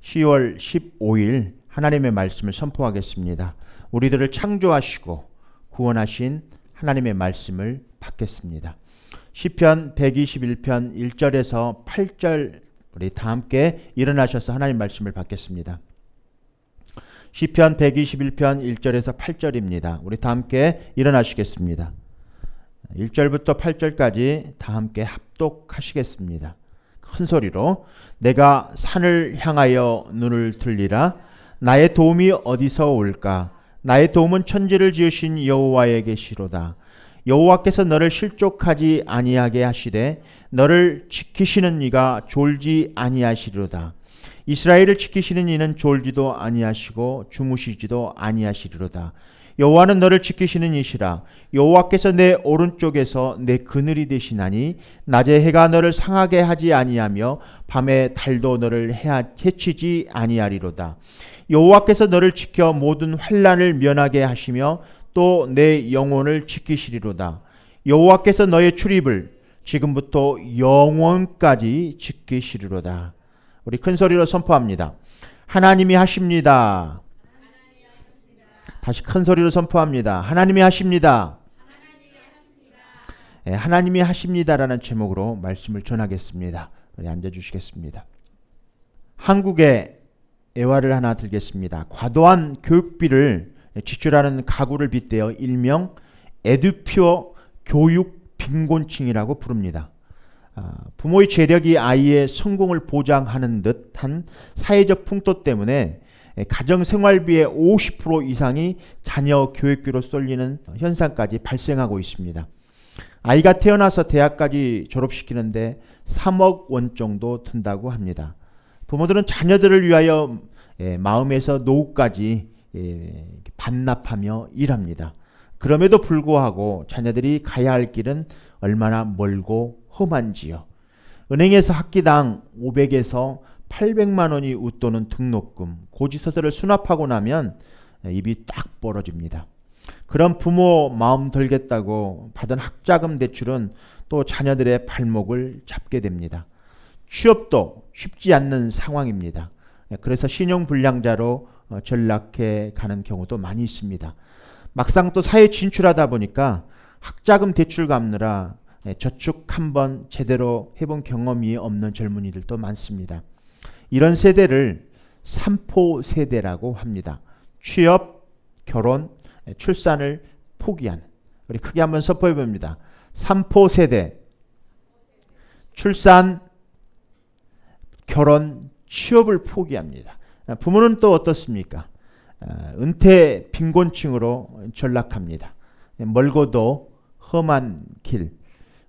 10월 15일 하나님의 말씀을 선포하겠습니다. 우리들을 창조하시고 구원하신 하나님의 말씀을 받겠습니다. 시편 121편 1절에서 8절 우리 다 함께 일어나셔서 하나님 말씀을 받겠습니다. 시편 121편 1절에서 8절입니다. 우리 다 함께 일어나시겠습니다. 1절부터 8절까지 다 함께 합독하시겠습니다. 큰 소리로 내가 산을 향하여 눈을 들리라. 나의 도움이 어디서 올까? 나의 도움은 천지를 지으신 여호와의 계시로다. 여호와께서 너를 실족하지 아니하게 하시되 너를 지키시는 이가 졸지 아니하시리로다. 이스라엘을 지키시는 이는 졸지도 아니하시고 주무시지도 아니하시리로다. 여호와는 너를 지키시는 이시라. 여호와께서 내 오른쪽에서 내 그늘이 되시나니 낮에 해가 너를 상하게 하지 아니하며 밤에 달도 너를 해치지 아니하리로다. 여호와께서 너를 지켜 모든 환난을 면하게 하시며 또 내 영혼을 지키시리로다. 여호와께서 너의 출입을 지금부터 영원까지 지키시리로다. 우리 큰 소리로 선포합니다. 하나님이 하십니다. 다시 큰 소리로 선포합니다. 하나님이 하십니다. 네, 하나님이 하십니다라는 제목으로 말씀을 전하겠습니다. 우리 앉아주시겠습니다. 한국의 애화를 하나 들겠습니다. 과도한 교육비를 지출하는 가구를 빗대어 일명 에듀퓨어 교육 빈곤층이라고 부릅니다. 부모의 재력이 아이의 성공을 보장하는 듯한 사회적 풍토 때문에 가정생활비의 50% 이상이 자녀 교육비로 쏠리는 현상까지 발생하고 있습니다. 아이가 태어나서 대학까지 졸업시키는데 3억 원 정도 든다고 합니다. 부모들은 자녀들을 위하여 마음에서 노후까지 반납하며 일합니다. 그럼에도 불구하고 자녀들이 가야 할 길은 얼마나 멀고 험한지요. 은행에서 학기당 500에서 800만 원이 웃도는 등록금, 고지서들을 수납하고 나면 입이 딱 벌어집니다. 그런 부모 마음 들겠다고 받은 학자금 대출은 또 자녀들의 발목을 잡게 됩니다. 취업도 쉽지 않는 상황입니다. 그래서 신용불량자로 전락해 가는 경우도 많이 있습니다. 막상 또 사회에 진출하다 보니까 학자금 대출 갚느라 저축 한번 제대로 해본 경험이 없는 젊은이들도 많습니다. 이런 세대를 삼포 세대라고 합니다. 취업, 결혼, 출산을 포기하는. 우리 크게 한번 선포해 봅니다. 삼포 세대. 출산, 결혼, 취업을 포기합니다. 부모는 또 어떻습니까? 은퇴 빈곤층으로 전락합니다. 멀고도 험한 길.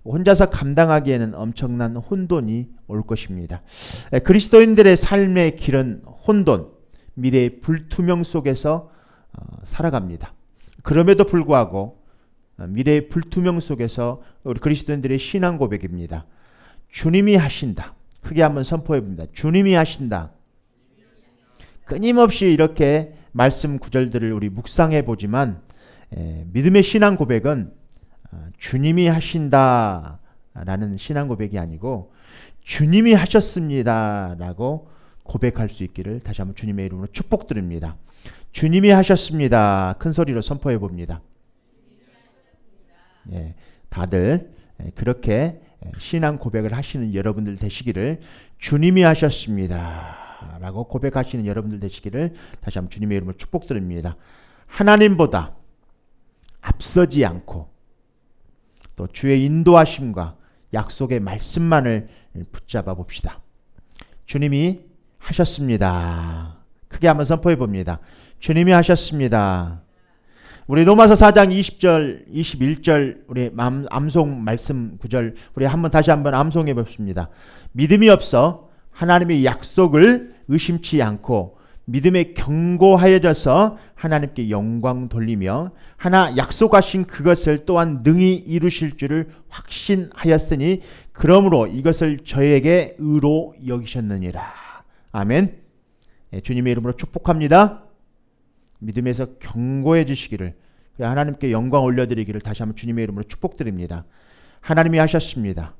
혼자서 감당하기에는 엄청난 혼돈이 올 것입니다. 그리스도인들의 삶의 길은 혼돈, 미래의 불투명 속에서 살아갑니다. 그럼에도 불구하고 미래의 불투명 속에서 우리 그리스도인들의 신앙 고백입니다. 주님이 하신다. 크게 한번 선포해 봅니다. 주님이 하신다. 끊임없이 이렇게 말씀 구절들을 우리 묵상해 보지만 믿음의 신앙 고백은 주님이 하신다 라는 신앙 고백이 아니고 주님이 하셨습니다 라고 고백할 수 있기를 다시 한번 주님의 이름으로 축복드립니다. 주님이 하셨습니다. 큰 소리로 선포해 봅니다. 다들 그렇게 신앙 고백을 하시는 여러분들 되시기를, 주님이 하셨습니다 라고 고백하시는 여러분들 되시기를 다시 한번 주님의 이름으로 축복드립니다. 하나님보다 앞서지 않고 또 주의 인도하심과 약속의 말씀만을 붙잡아 봅시다. 주님이 하셨습니다. 크게 한번 선포해 봅니다. 주님이 하셨습니다. 우리 로마서 4장 20절, 21절 우리 암송 말씀 구절 우리 다시 한번 암송해 봅시다. 믿음이 없어 하나님의 약속을 의심치 않고 믿음에 견고하여져서 하나님께 영광 돌리며 하나 약속하신 그것을 또한 능히 이루실 줄을 확신하였으니 그러므로 이것을 저에게 의로 여기셨느니라. 아멘. 주님의 이름으로 축복합니다. 믿음에서 견고해지시기를, 하나님께 영광 올려드리기를 다시 한번 주님의 이름으로 축복드립니다. 하나님이 하셨습니다.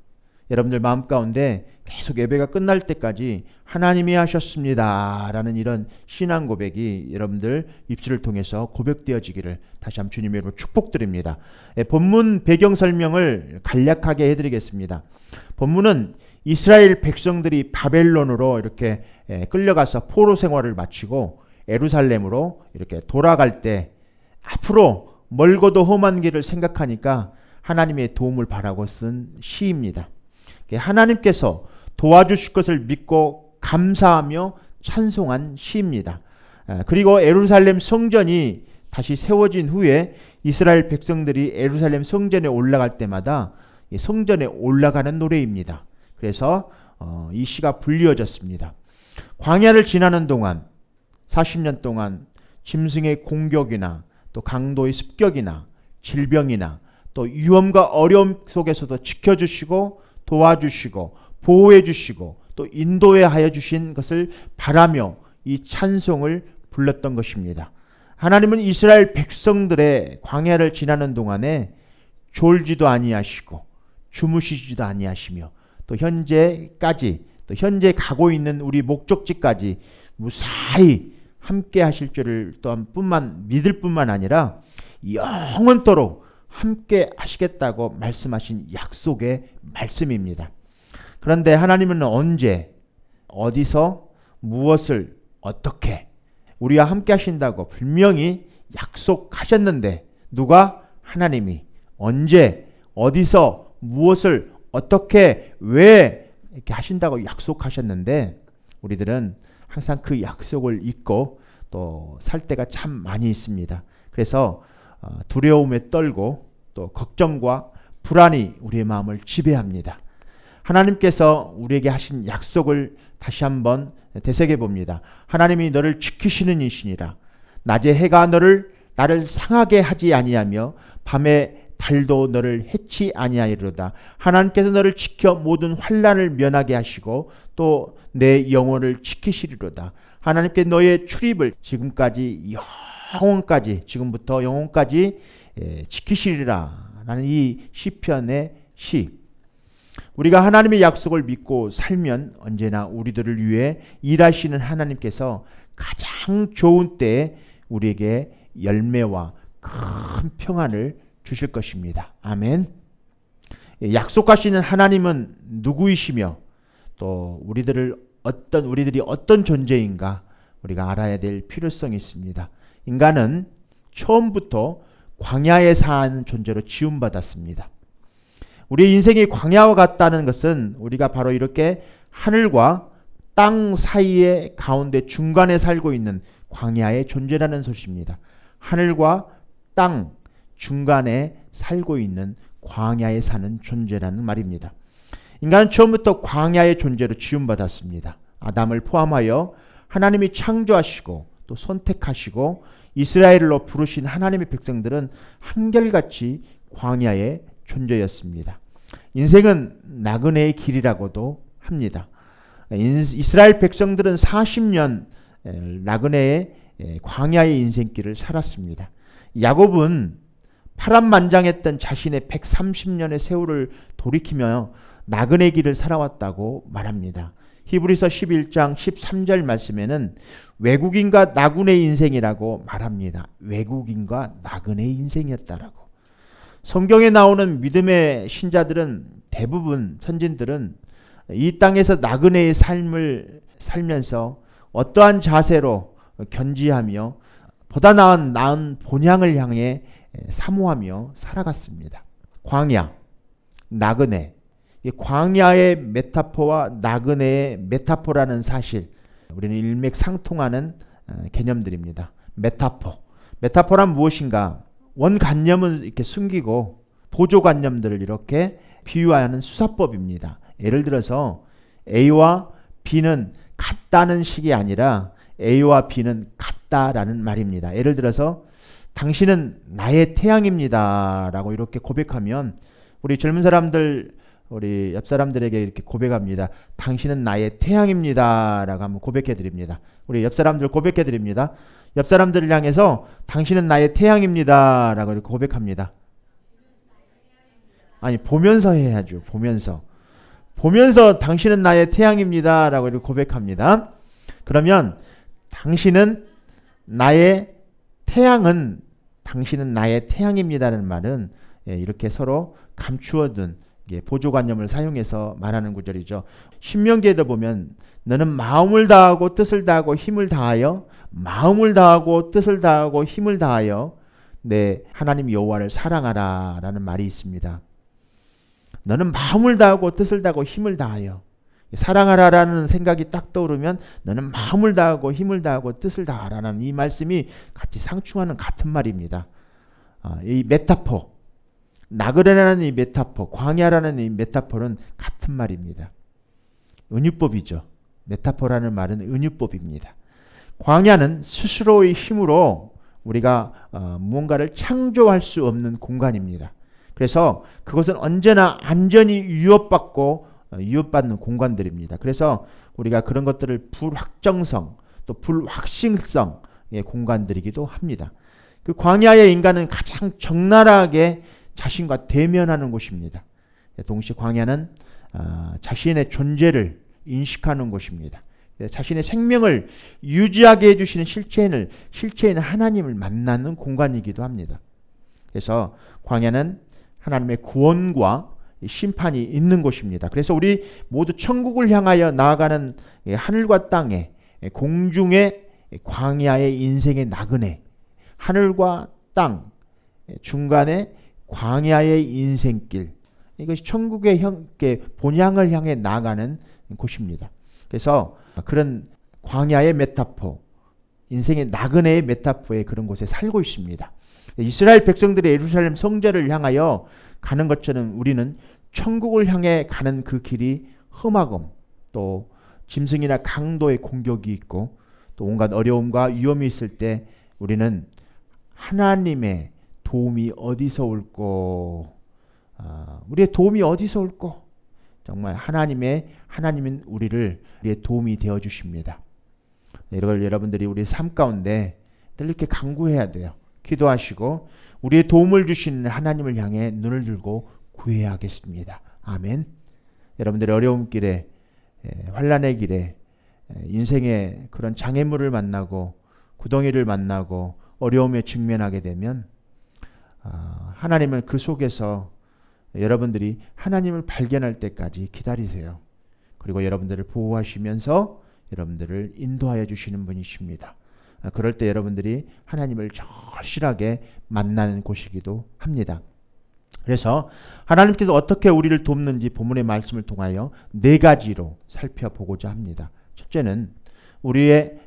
여러분들 마음 가운데 계속 예배가 끝날 때까지 하나님이 하셨습니다 라는 이런 신앙 고백이 여러분들 입술을 통해서 고백되어지기를 다시 한번 주님의 이름으로 축복드립니다. 본문 배경 설명을 간략하게 해드리겠습니다. 본문은 이스라엘 백성들이 바벨론으로 이렇게 끌려가서 포로 생활을 마치고 예루살렘으로 이렇게 돌아갈 때 앞으로 멀고도 험한 길을 생각하니까 하나님의 도움을 바라고 쓴 시입니다. 하나님께서 도와주실 것을 믿고 감사하며 찬송한 시입니다. 그리고 예루살렘 성전이 다시 세워진 후에 이스라엘 백성들이 예루살렘 성전에 올라갈 때마다 성전에 올라가는 노래입니다. 그래서 이 시가 불리어졌습니다. 광야를 지나는 동안 40년 동안 짐승의 공격이나 또 강도의 습격이나 질병이나 또 위험과 어려움 속에서도 지켜주시고 도와주시고 보호해주시고 또 인도하여 주신 것을 바라며 이 찬송을 불렀던 것입니다. 하나님은 이스라엘 백성들의 광야를 지나는 동안에 졸지도 아니하시고 주무시지도 아니하시며 또 현재까지 또 현재 가고 있는 우리 목적지까지 무사히 함께 하실 줄을 또한 믿을 뿐만 아니라 영원토록 함께 하시겠다고 말씀하신 약속의 말씀입니다. 그런데 하나님은 언제, 어디서, 무엇을, 어떻게 우리와 함께 하신다고 분명히 약속하셨는데 누가? 하나님이 언제, 어디서, 무엇을, 어떻게, 왜 이렇게 하신다고 약속하셨는데 우리들은 항상 그 약속을 잊고 또 살 때가 참 많이 있습니다. 그래서 두려움에 떨고 또 걱정과 불안이 우리의 마음을 지배합니다. 하나님께서 우리에게 하신 약속을 다시 한번 되새겨 봅니다. 하나님이 너를 지키시는 이시니라. 낮에 해가 나를 상하게 하지 아니하며 밤에 달도 너를 해치 아니하리로다. 하나님께서 너를 지켜 모든 환난을 면하게 하시고 또 내 영혼을 지키시리로다. 하나님께 너의 출입을 지금까지 영혼까지 지금부터 영혼까지 지키시리라. 라는 이 시편의 시. 우리가 하나님의 약속을 믿고 살면 언제나 우리들을 위해 일하시는 하나님께서 가장 좋은 때에 우리에게 열매와 큰 평안을 주실 것입니다. 아멘. 약속하시는 하나님은 누구이시며 또 우리들이 어떤 존재인가 우리가 알아야 될 필요성이 있습니다. 인간은 처음부터 광야에 사는 존재로 지음받았습니다. 우리의 인생이 광야와 같다는 것은 우리가 바로 이렇게 하늘과 땅 사이의 가운데 중간에 살고 있는 광야의 존재라는 소식입니다. 하늘과 땅 중간에 살고 있는 광야에 사는 존재라는 말입니다. 인간은 처음부터 광야의 존재로 지음받았습니다. 아담을 포함하여 하나님이 창조하시고 또 선택하시고 이스라엘로 부르신 하나님의 백성들은 한결같이 광야의 존재였습니다. 인생은 나그네의 길이라고도 합니다. 이스라엘 백성들은 40년 나그네의 광야의 인생길을 살았습니다. 야곱은 파란만장했던 자신의 130년의 세월을 돌이키며 나그네 길을 살아왔다고 말합니다. 히브리서 11장 13절 말씀에는 외국인과 나그네 인생이라고 말합니다. 외국인과 나그네 인생이었다라고. 성경에 나오는 믿음의 신자들은 대부분 선진들은 이 땅에서 나그네의 삶을 살면서 어떠한 자세로 견지하며 보다 나은 본향을 향해 사모하며 살아갔습니다. 광야, 나그네. 광야의 메타포와 나그네의 메타포라는 사실, 우리는 일맥상통하는 개념들입니다. 메타포란 무엇인가? 원관념은 이렇게 숨기고 보조관념들을 이렇게 비유하는 수사법입니다. 예를 들어서 A와 B는 같다는 식이 아니라 A와 B는 같다라는 말입니다. 예를 들어서 당신은 나의 태양입니다 라고 이렇게 고백하면 우리 젊은 사람들, 우리 옆 사람들에게 이렇게 고백합니다. 당신은 나의 태양입니다 라고 한번 고백해 드립니다. 우리 옆 사람들 고백해 드립니다. 옆 사람들을 향해서 당신은 나의 태양입니다 라고 이렇게 고백합니다. 아니, 보면서 해야죠. 보면서. 보면서 당신은 나의 태양입니다 라고 이렇게 고백합니다. 그러면 당신은 나의 태양은 당신은 나의 태양입니다라는 말은 이렇게 서로 감추어둔 보조관념을 사용해서 말하는 구절이죠. 신명기에도 보면 너는 마음을 다하고 뜻을 다하고 힘을 다하여 마음을 다하고 뜻을 다하고 힘을 다하여 내 하나님 여호와를 사랑하라 라는 말이 있습니다. 너는 마음을 다하고 뜻을 다하고 힘을 다하여 사랑하라라는 생각이 딱 떠오르면 너는 마음을 다하고 힘을 다하고 뜻을 다하라는 이 말씀이 같이 상충하는 같은 말입니다. 이 메타포, 나그네라는 이 메타포, 광야라는 이 메타포는 같은 말입니다. 은유법이죠. 메타포라는 말은 은유법입니다. 광야는 스스로의 힘으로 우리가 무언가를 창조할 수 없는 공간입니다. 그래서 그것은 언제나 안전이 위협받는 공간들입니다. 그래서 우리가 그런 것들을 불확정성 또 불확실성의 공간들이기도 합니다. 그 광야의 인간은 가장 적나라하게 자신과 대면하는 곳입니다. 동시에 광야는 자신의 존재를 인식하는 곳입니다. 자신의 생명을 유지하게 해주시는 실체인 하나님을 만나는 공간이기도 합니다. 그래서 광야는 하나님의 구원과 심판이 있는 곳입니다. 그래서 우리 모두 천국을 향하여 나아가는 하늘과 땅의 공중의 광야의 인생의 나그네, 하늘과 땅 중간에 광야의 인생길, 이것이 천국의 본향을 향해 나아가는 곳입니다. 그래서 그런 광야의 메타포, 인생의 나그네의 메타포에 그런 곳에 살고 있습니다. 이스라엘 백성들의 예루살렘 성전을 향하여 가는 것처럼 우리는 천국을 향해 가는 그 길이 험하고 또 짐승이나 강도의 공격이 있고 또 온갖 어려움과 위험이 있을 때 우리는 하나님의 도움이 어디서 올꼬? 우리의 도움이 어디서 올꼬? 정말 하나님은 우리의 도움이 되어 주십니다. 이걸 여러분들이 우리 삶 가운데 늘 이렇게 간구해야 돼요. 기도하시고 우리의 도움을 주시는 하나님을 향해 눈을 들고 구해야 하겠습니다. 아멘. 여러분들의 어려움 길에 환난의 길에 인생의 그런 장애물을 만나고 구덩이를 만나고 어려움에 직면하게 되면 하나님은 그 속에서 여러분들이 하나님을 발견할 때까지 기다리세요. 그리고 여러분들을 보호하시면서 여러분들을 인도하여 주시는 분이십니다. 그럴 때 여러분들이 하나님을 절실하게 만나는 곳이기도 합니다. 그래서 하나님께서 어떻게 우리를 돕는지 본문의 말씀을 통하여 4가지로 살펴보고자 합니다. 첫째는 우리를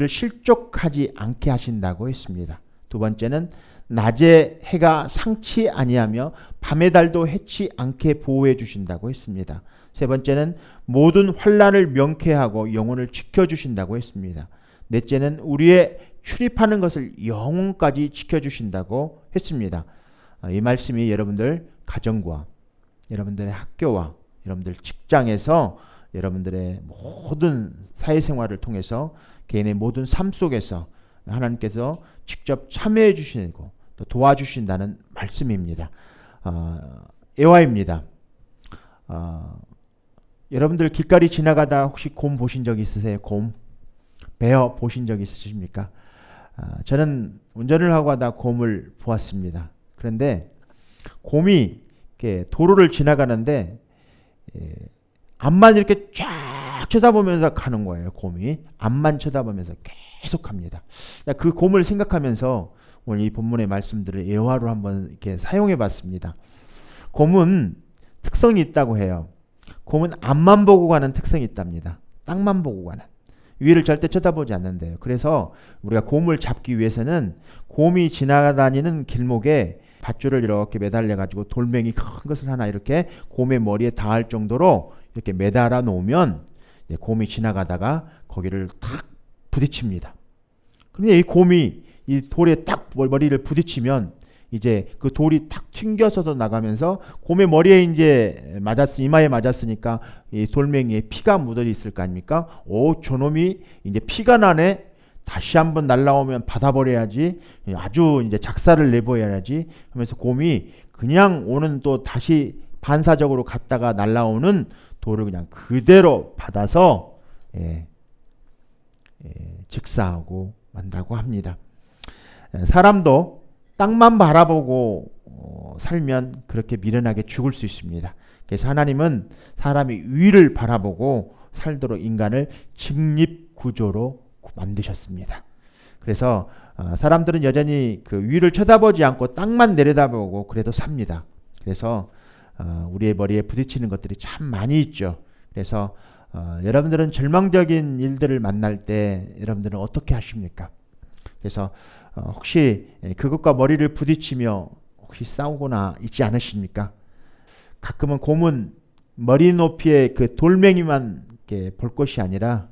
실족하지 않게 하신다고 했습니다. 두 번째는 낮에 해가 상치 아니하며 밤의 달도 해치 않게 보호해 주신다고 했습니다. 세 번째는 모든 환난을 명쾌하고 영혼을 지켜주신다고 했습니다. 넷째는 우리의 출입하는 것을 영혼까지 지켜주신다고 했습니다. 이 말씀이 여러분들 가정과 여러분들의 학교와 여러분들 직장에서 여러분들의 모든 사회생활을 통해서 개인의 모든 삶 속에서 하나님께서 직접 참여해 주시고 또 도와주신다는 말씀입니다. 애화입니다. 여러분들 길거리 지나가다 혹시 곰 보신 적 있으세요? 곰? 베어 보신 적 있으십니까? 저는 운전을 하고 하다 곰을 보았습니다. 그런데 곰이 이렇게 도로를 지나가는데 앞만 이렇게 쫙 쳐다보면서 가는 거예요. 곰이 앞만 쳐다보면서 계속 갑니다. 그 곰을 생각하면서 오늘 이 본문의 말씀들을 예화로 한번 이렇게 사용해 봤습니다. 곰은 특성이 있다고 해요. 곰은 앞만 보고 가는 특성이 있답니다. 땅만 보고 가는. 위를 절대 쳐다보지 않는데요. 그래서 우리가 곰을 잡기 위해서는 곰이 지나다니는 길목에 밧줄을 이렇게 매달려 가지고 돌멩이 큰 것을 하나 이렇게 곰의 머리에 닿을 정도로 이렇게 매달아 놓으면 곰이 지나가다가 거기를 탁 부딪힙니다. 그런데 이 곰이 이 돌에 딱 머리를 부딪히면 이제 그 돌이 탁 튕겨서도 나가면서 곰의 머리에 이제 이마에 맞았으니까 이 돌멩이에 피가 묻어 있을 거 아닙니까? 오, 저놈이 이제 피가 나네. 다시 한번 날라오면 받아버려야지. 아주 이제 작사를 내보여야지 하면서 곰이 그냥 오는 또 다시 반사적으로 갔다가 날아오는 돌을 그냥 그대로 받아서 직사하고 만다고 합니다. 사람도 땅만 바라보고 살면 그렇게 미련하게 죽을 수 있습니다. 그래서 하나님은 사람이 위를 바라보고 살도록 인간을 직립구조로 만드셨습니다. 그래서 사람들은 여전히 그 위를 쳐다보지 않고 땅만 내려다보고 그래도 삽니다. 그래서 우리의 머리에 부딪히는 것들이 참 많이 있죠. 그래서 여러분들은 절망적인 일들을 만날 때 여러분들은 어떻게 하십니까? 그래서 혹시 그것과 머리를 부딪히며 혹시 싸우거나 있지 않으십니까? 가끔은 곰은 머리 높이의 그 돌멩이만 이렇게 볼 것이 아니라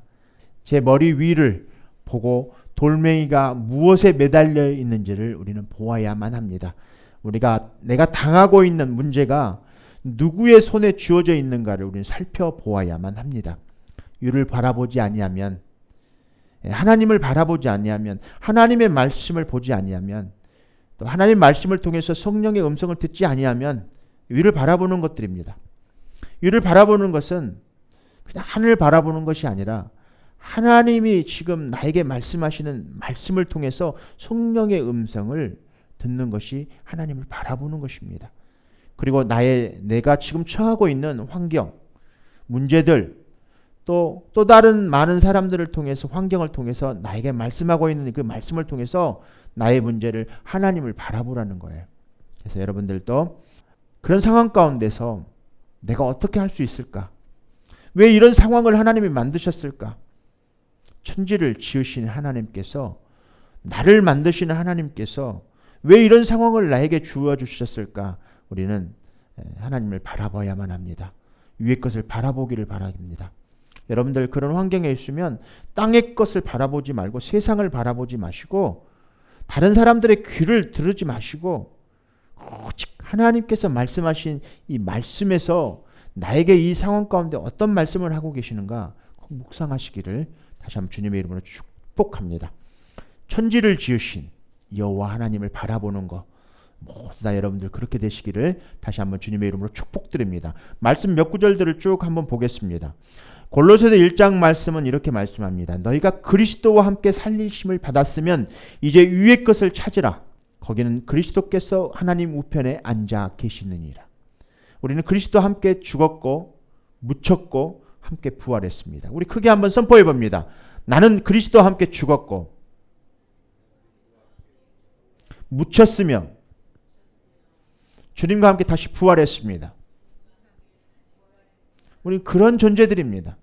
제 머리 위를 보고 돌멩이가 무엇에 매달려 있는지를 우리는 보아야만 합니다. 내가 당하고 있는 문제가 누구의 손에 쥐어져 있는가를 우리는 살펴보아야만 합니다. 위를 바라보지 아니하면, 하나님을 바라보지 아니하면, 하나님의 말씀을 보지 아니하면, 또 하나님의 말씀을 통해서 성령의 음성을 듣지 아니하면 위를 바라보는 것들입니다. 위를 바라보는 것은 그냥 하늘을 바라보는 것이 아니라 하나님이 지금 나에게 말씀하시는 말씀을 통해서 성령의 음성을 듣는 것이 하나님을 바라보는 것입니다. 그리고 내가 지금 처하고 있는 환경, 문제들, 또 다른 많은 사람들을 통해서, 환경을 통해서 나에게 말씀하고 있는 그 말씀을 통해서 나의 문제를 하나님을 바라보라는 거예요. 그래서 여러분들도 그런 상황 가운데서 내가 어떻게 할 수 있을까? 왜 이런 상황을 하나님이 만드셨을까? 천지를 지으신 하나님께서, 나를 만드시는 하나님께서 왜 이런 상황을 나에게 주어 주셨을까? 우리는 하나님을 바라봐야만 합니다. 위의 것을 바라보기를 바랍니다. 여러분들 그런 환경에 있으면 땅의 것을 바라보지 말고 세상을 바라보지 마시고 다른 사람들의 귀를 들으지 마시고 오직 하나님께서 말씀하신 이 말씀에서 나에게 이 상황 가운데 어떤 말씀을 하고 계시는가 묵상하시기를 다시 한번 주님의 이름으로 축복합니다. 천지를 지으신 여호와 하나님을 바라보는 것 모두 다 여러분들 그렇게 되시기를 다시 한번 주님의 이름으로 축복드립니다. 말씀 몇 구절들을 쭉 한번 보겠습니다. 골로새서 1장 말씀은 이렇게 말씀합니다. 너희가 그리스도와 함께 살리심을 받았으면 이제 위의 것을 찾으라. 거기는 그리스도께서 하나님 우편에 앉아 계시느니라. 우리는 그리스도와 함께 죽었고 묻혔고 함께 부활했습니다. 우리 크게 한번 선포해 봅니다. 나는 그리스도와 함께 죽었고 묻혔으며 주님과 함께 다시 부활했습니다. 우리 그런 존재들입니다.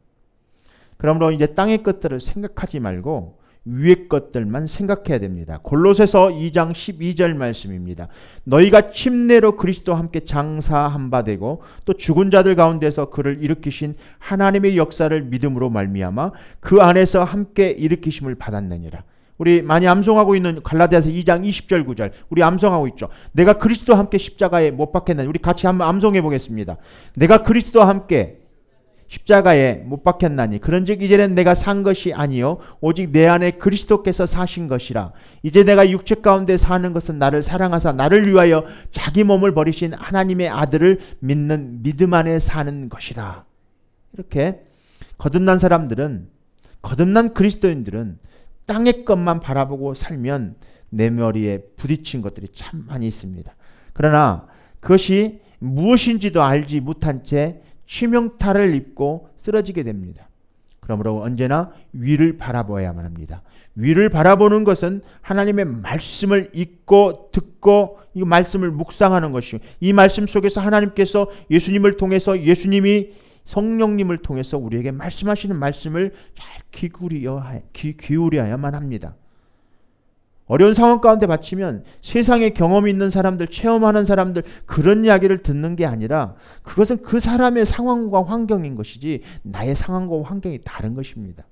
그러므로 이제 땅의 것들을 생각하지 말고 위의 것들만 생각해야 됩니다. 골로새서 2장 12절 말씀입니다. 너희가 침례로 그리스도와 함께 장사한 바 되고 또 죽은 자들 가운데서 그를 일으키신 하나님의 역사를 믿음으로 말미암아 그 안에서 함께 일으키심을 받았느니라. 우리 많이 암송하고 있는 갈라디아서 2장 20절 9절 우리 암송하고 있죠. 내가 그리스도와 함께 십자가에 못 박혔나니 우리 같이 한번 암송해 보겠습니다. 내가 그리스도와 함께 십자가에 못 박혔나니 그런즉 이제는 내가 산 것이 아니요 오직 내 안에 그리스도께서 사신 것이라. 이제 내가 육체 가운데 사는 것은 나를 사랑하사 나를 위하여 자기 몸을 버리신 하나님의 아들을 믿는 믿음 안에 사는 것이라. 이렇게 거듭난 사람들은, 거듭난 그리스도인들은 땅의 것만 바라보고 살면 내 머리에 부딪힌 것들이 참 많이 있습니다. 그러나 그것이 무엇인지도 알지 못한 채 치명타를 입고 쓰러지게 됩니다. 그러므로 언제나 위를 바라봐야만 합니다. 위를 바라보는 것은 하나님의 말씀을 읽고 듣고 이 말씀을 묵상하는 것이고 이 말씀 속에서 하나님께서 예수님을 통해서 예수님이 성령님을 통해서 우리에게 말씀하시는 말씀을 잘 귀 기울여야만 합니다. 어려운 상황 가운데 받치면 세상에 경험이 있는 사람들, 체험하는 사람들 그런 이야기를 듣는 게 아니라 그것은 그 사람의 상황과 환경인 것이지 나의 상황과 환경이 다른 것입니다.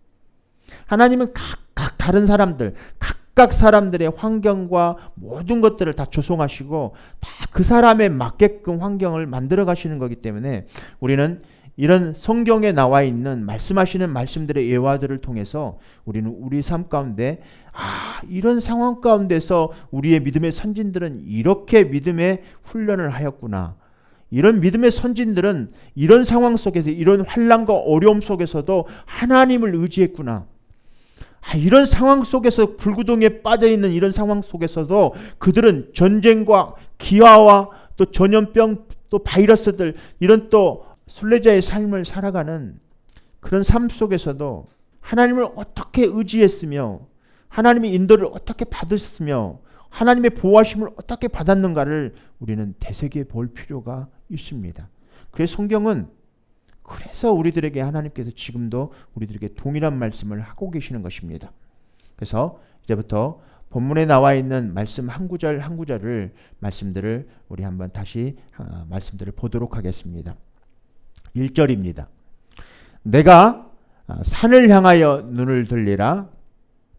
하나님은 각각 다른 사람들, 각각 사람들의 환경과 모든 것들을 다 조성하시고 다 그 사람에 맞게끔 환경을 만들어 가시는 거기 때문에 우리는 이런 성경에 나와 있는 말씀하시는 말씀들의 예화들을 통해서 우리는 우리 삶 가운데 이런 상황 가운데서 우리의 믿음의 선진들은 이렇게 믿음의 훈련을 하였구나. 이런 믿음의 선진들은 이런 상황 속에서, 이런 환난과 어려움 속에서도 하나님을 의지했구나. 이런 상황 속에서, 불구덩이에 빠져있는 이런 상황 속에서도 그들은 전쟁과 기아와 또 전염병, 또 바이러스들, 이런 또 순례자의 삶을 살아가는 그런 삶 속에서도 하나님을 어떻게 의지했으며, 하나님의 인도를 어떻게 받았으며, 하나님의 보호하심을 어떻게 받았는가를 우리는 되새겨 볼 필요가 있습니다. 그래서 성경은, 그래서 우리들에게 하나님께서 지금도 우리들에게 동일한 말씀을 하고 계시는 것입니다. 그래서 이제부터 본문에 나와 있는 말씀 한 구절 한 구절을, 말씀들을 우리 한번 다시 말씀들을 보도록 하겠습니다. 1절입니다. 내가 산을 향하여 눈을 들리라.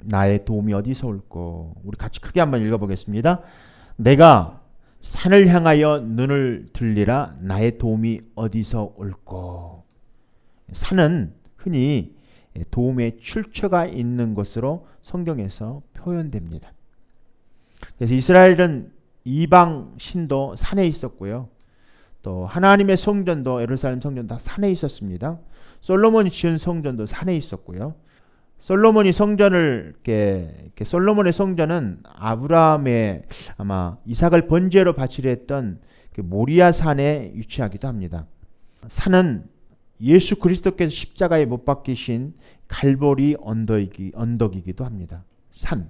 나의 도움이 어디서 올꼬. 우리 같이 크게 한번 읽어보겠습니다. 내가 산을 향하여 눈을 들리라. 나의 도움이 어디서 올꼬. 산은 흔히 도움의 출처가 있는 것으로 성경에서 표현됩니다. 그래서 이스라엘은 이방 신도 산에 있었고요. 또 하나님의 성전도, 예루살렘 성전 다 산에 있었습니다. 솔로몬이 지은 성전도 산에 있었고요. 솔로몬의 성전은 아브라함의 아마 이삭을 번제로 바치려 했던 그 모리아 산에 위치하기도 합니다. 산은 예수 그리스도께서 십자가에 못 박히신 갈보리 언덕이기도 합니다. 산.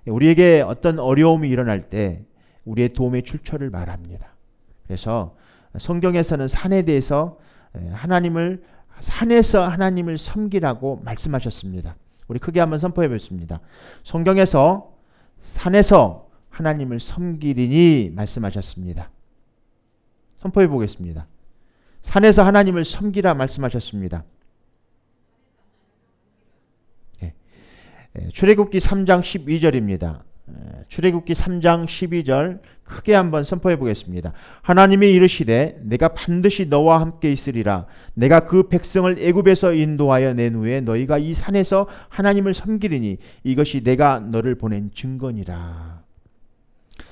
우리에게 어떤 어려움이 일어날 때 우리의 도움의 출처를 말합니다. 그래서 성경에서는 산에 대해서 산에서 하나님을 섬기라고 말씀하셨습니다. 우리 크게 한번 선포해 보겠습니다. 성경에서 산에서 하나님을 섬기리니 말씀하셨습니다. 선포해 보겠습니다. 산에서 하나님을 섬기라 말씀하셨습니다. 출애굽기 3장 12절입니다. 출애굽기 3장 12절 크게 한번 선포해 보겠습니다. 하나님이 이르시되 내가 반드시 너와 함께 있으리라. 내가 그 백성을 애굽에서 인도하여 낸 후에 너희가 이 산에서 하나님을 섬기리니 이것이 내가 너를 보낸 증거니라.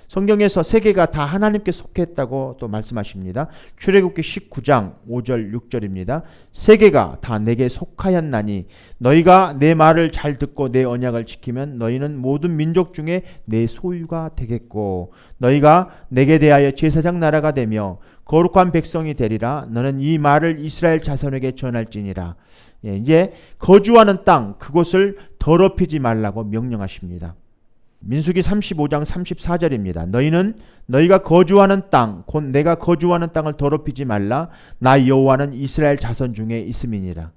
성경에서 세계가 다 하나님께 속했다고 또 말씀하십니다. 출애굽기 19장 5절 6절입니다. 세계가 다 내게 속하였나니 너희가 내 말을 잘 듣고 내 언약을 지키면 너희는 모든 민족 중에 내 소유가 되겠고 너희가 내게 대하여 제사장 나라가 되며 거룩한 백성이 되리라. 너는 이 말을 이스라엘 자손에게 전할지니라. 이제 거주하는 땅 그곳을 더럽히지 말라고 명령하십니다. 민수기 35장 34절입니다. 너희는 너희가 거주하는 땅 곧 내가 거주하는 땅을 더럽히지 말라. 나 여호와는 이스라엘 자손 중에 있음이니라.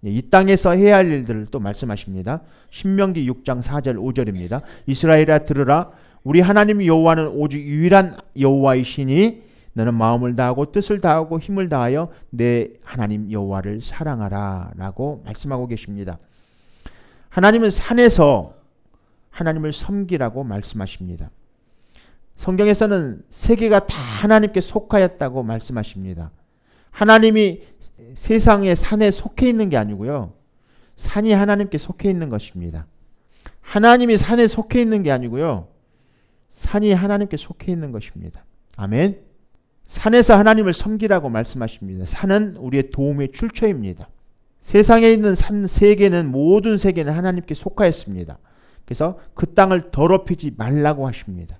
이 땅에서 해야 할 일들을 또 말씀하십니다. 신명기 6장 4절 5절입니다. 이스라엘아 들으라. 우리 하나님 여호와는 오직 유일한 여호와이시니 너는 마음을 다하고 뜻을 다하고 힘을 다하여 내 하나님 여호와를 사랑하라 라고 말씀하고 계십니다. 하나님은 산에서 하나님을 섬기라고 말씀하십니다. 성경에서는 세계가 다 하나님께 속하였다고 말씀하십니다. 하나님이 세상의 산에 속해 있는 게 아니고요. 산이 하나님께 속해 있는 것입니다. 하나님이 산에 속해 있는 게 아니고요. 산이 하나님께 속해 있는 것입니다. 아멘. 산에서 하나님을 섬기라고 말씀하십니다. 산은 우리의 도움의 출처입니다. 세상에 있는 산 세계는, 모든 세계는 하나님께 속하였습니다. 그래서 그 땅을 더럽히지 말라고 하십니다.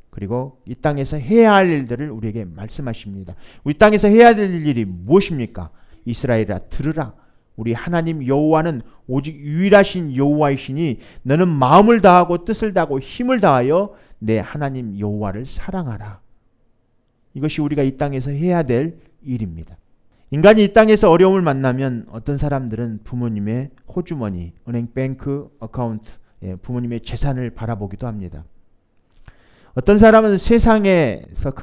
그리고 이 땅에서 해야 할 일들을 우리에게 말씀하십니다. 우리 땅에서 해야 될 일이 무엇입니까? 이스라엘아 들으라. 우리 하나님 여호와는 오직 유일하신 여호와이시니 너는 마음을 다하고 뜻을 다하고 힘을 다하여 내 하나님 여호와를 사랑하라. 이것이 우리가 이 땅에서 해야 될 일입니다. 인간이 이 땅에서 어려움을 만나면 어떤 사람들은 부모님의 호주머니, 은행 뱅크 어카운트, 부모님의 재산을 바라보기도 합니다. 어떤 사람은 세상에서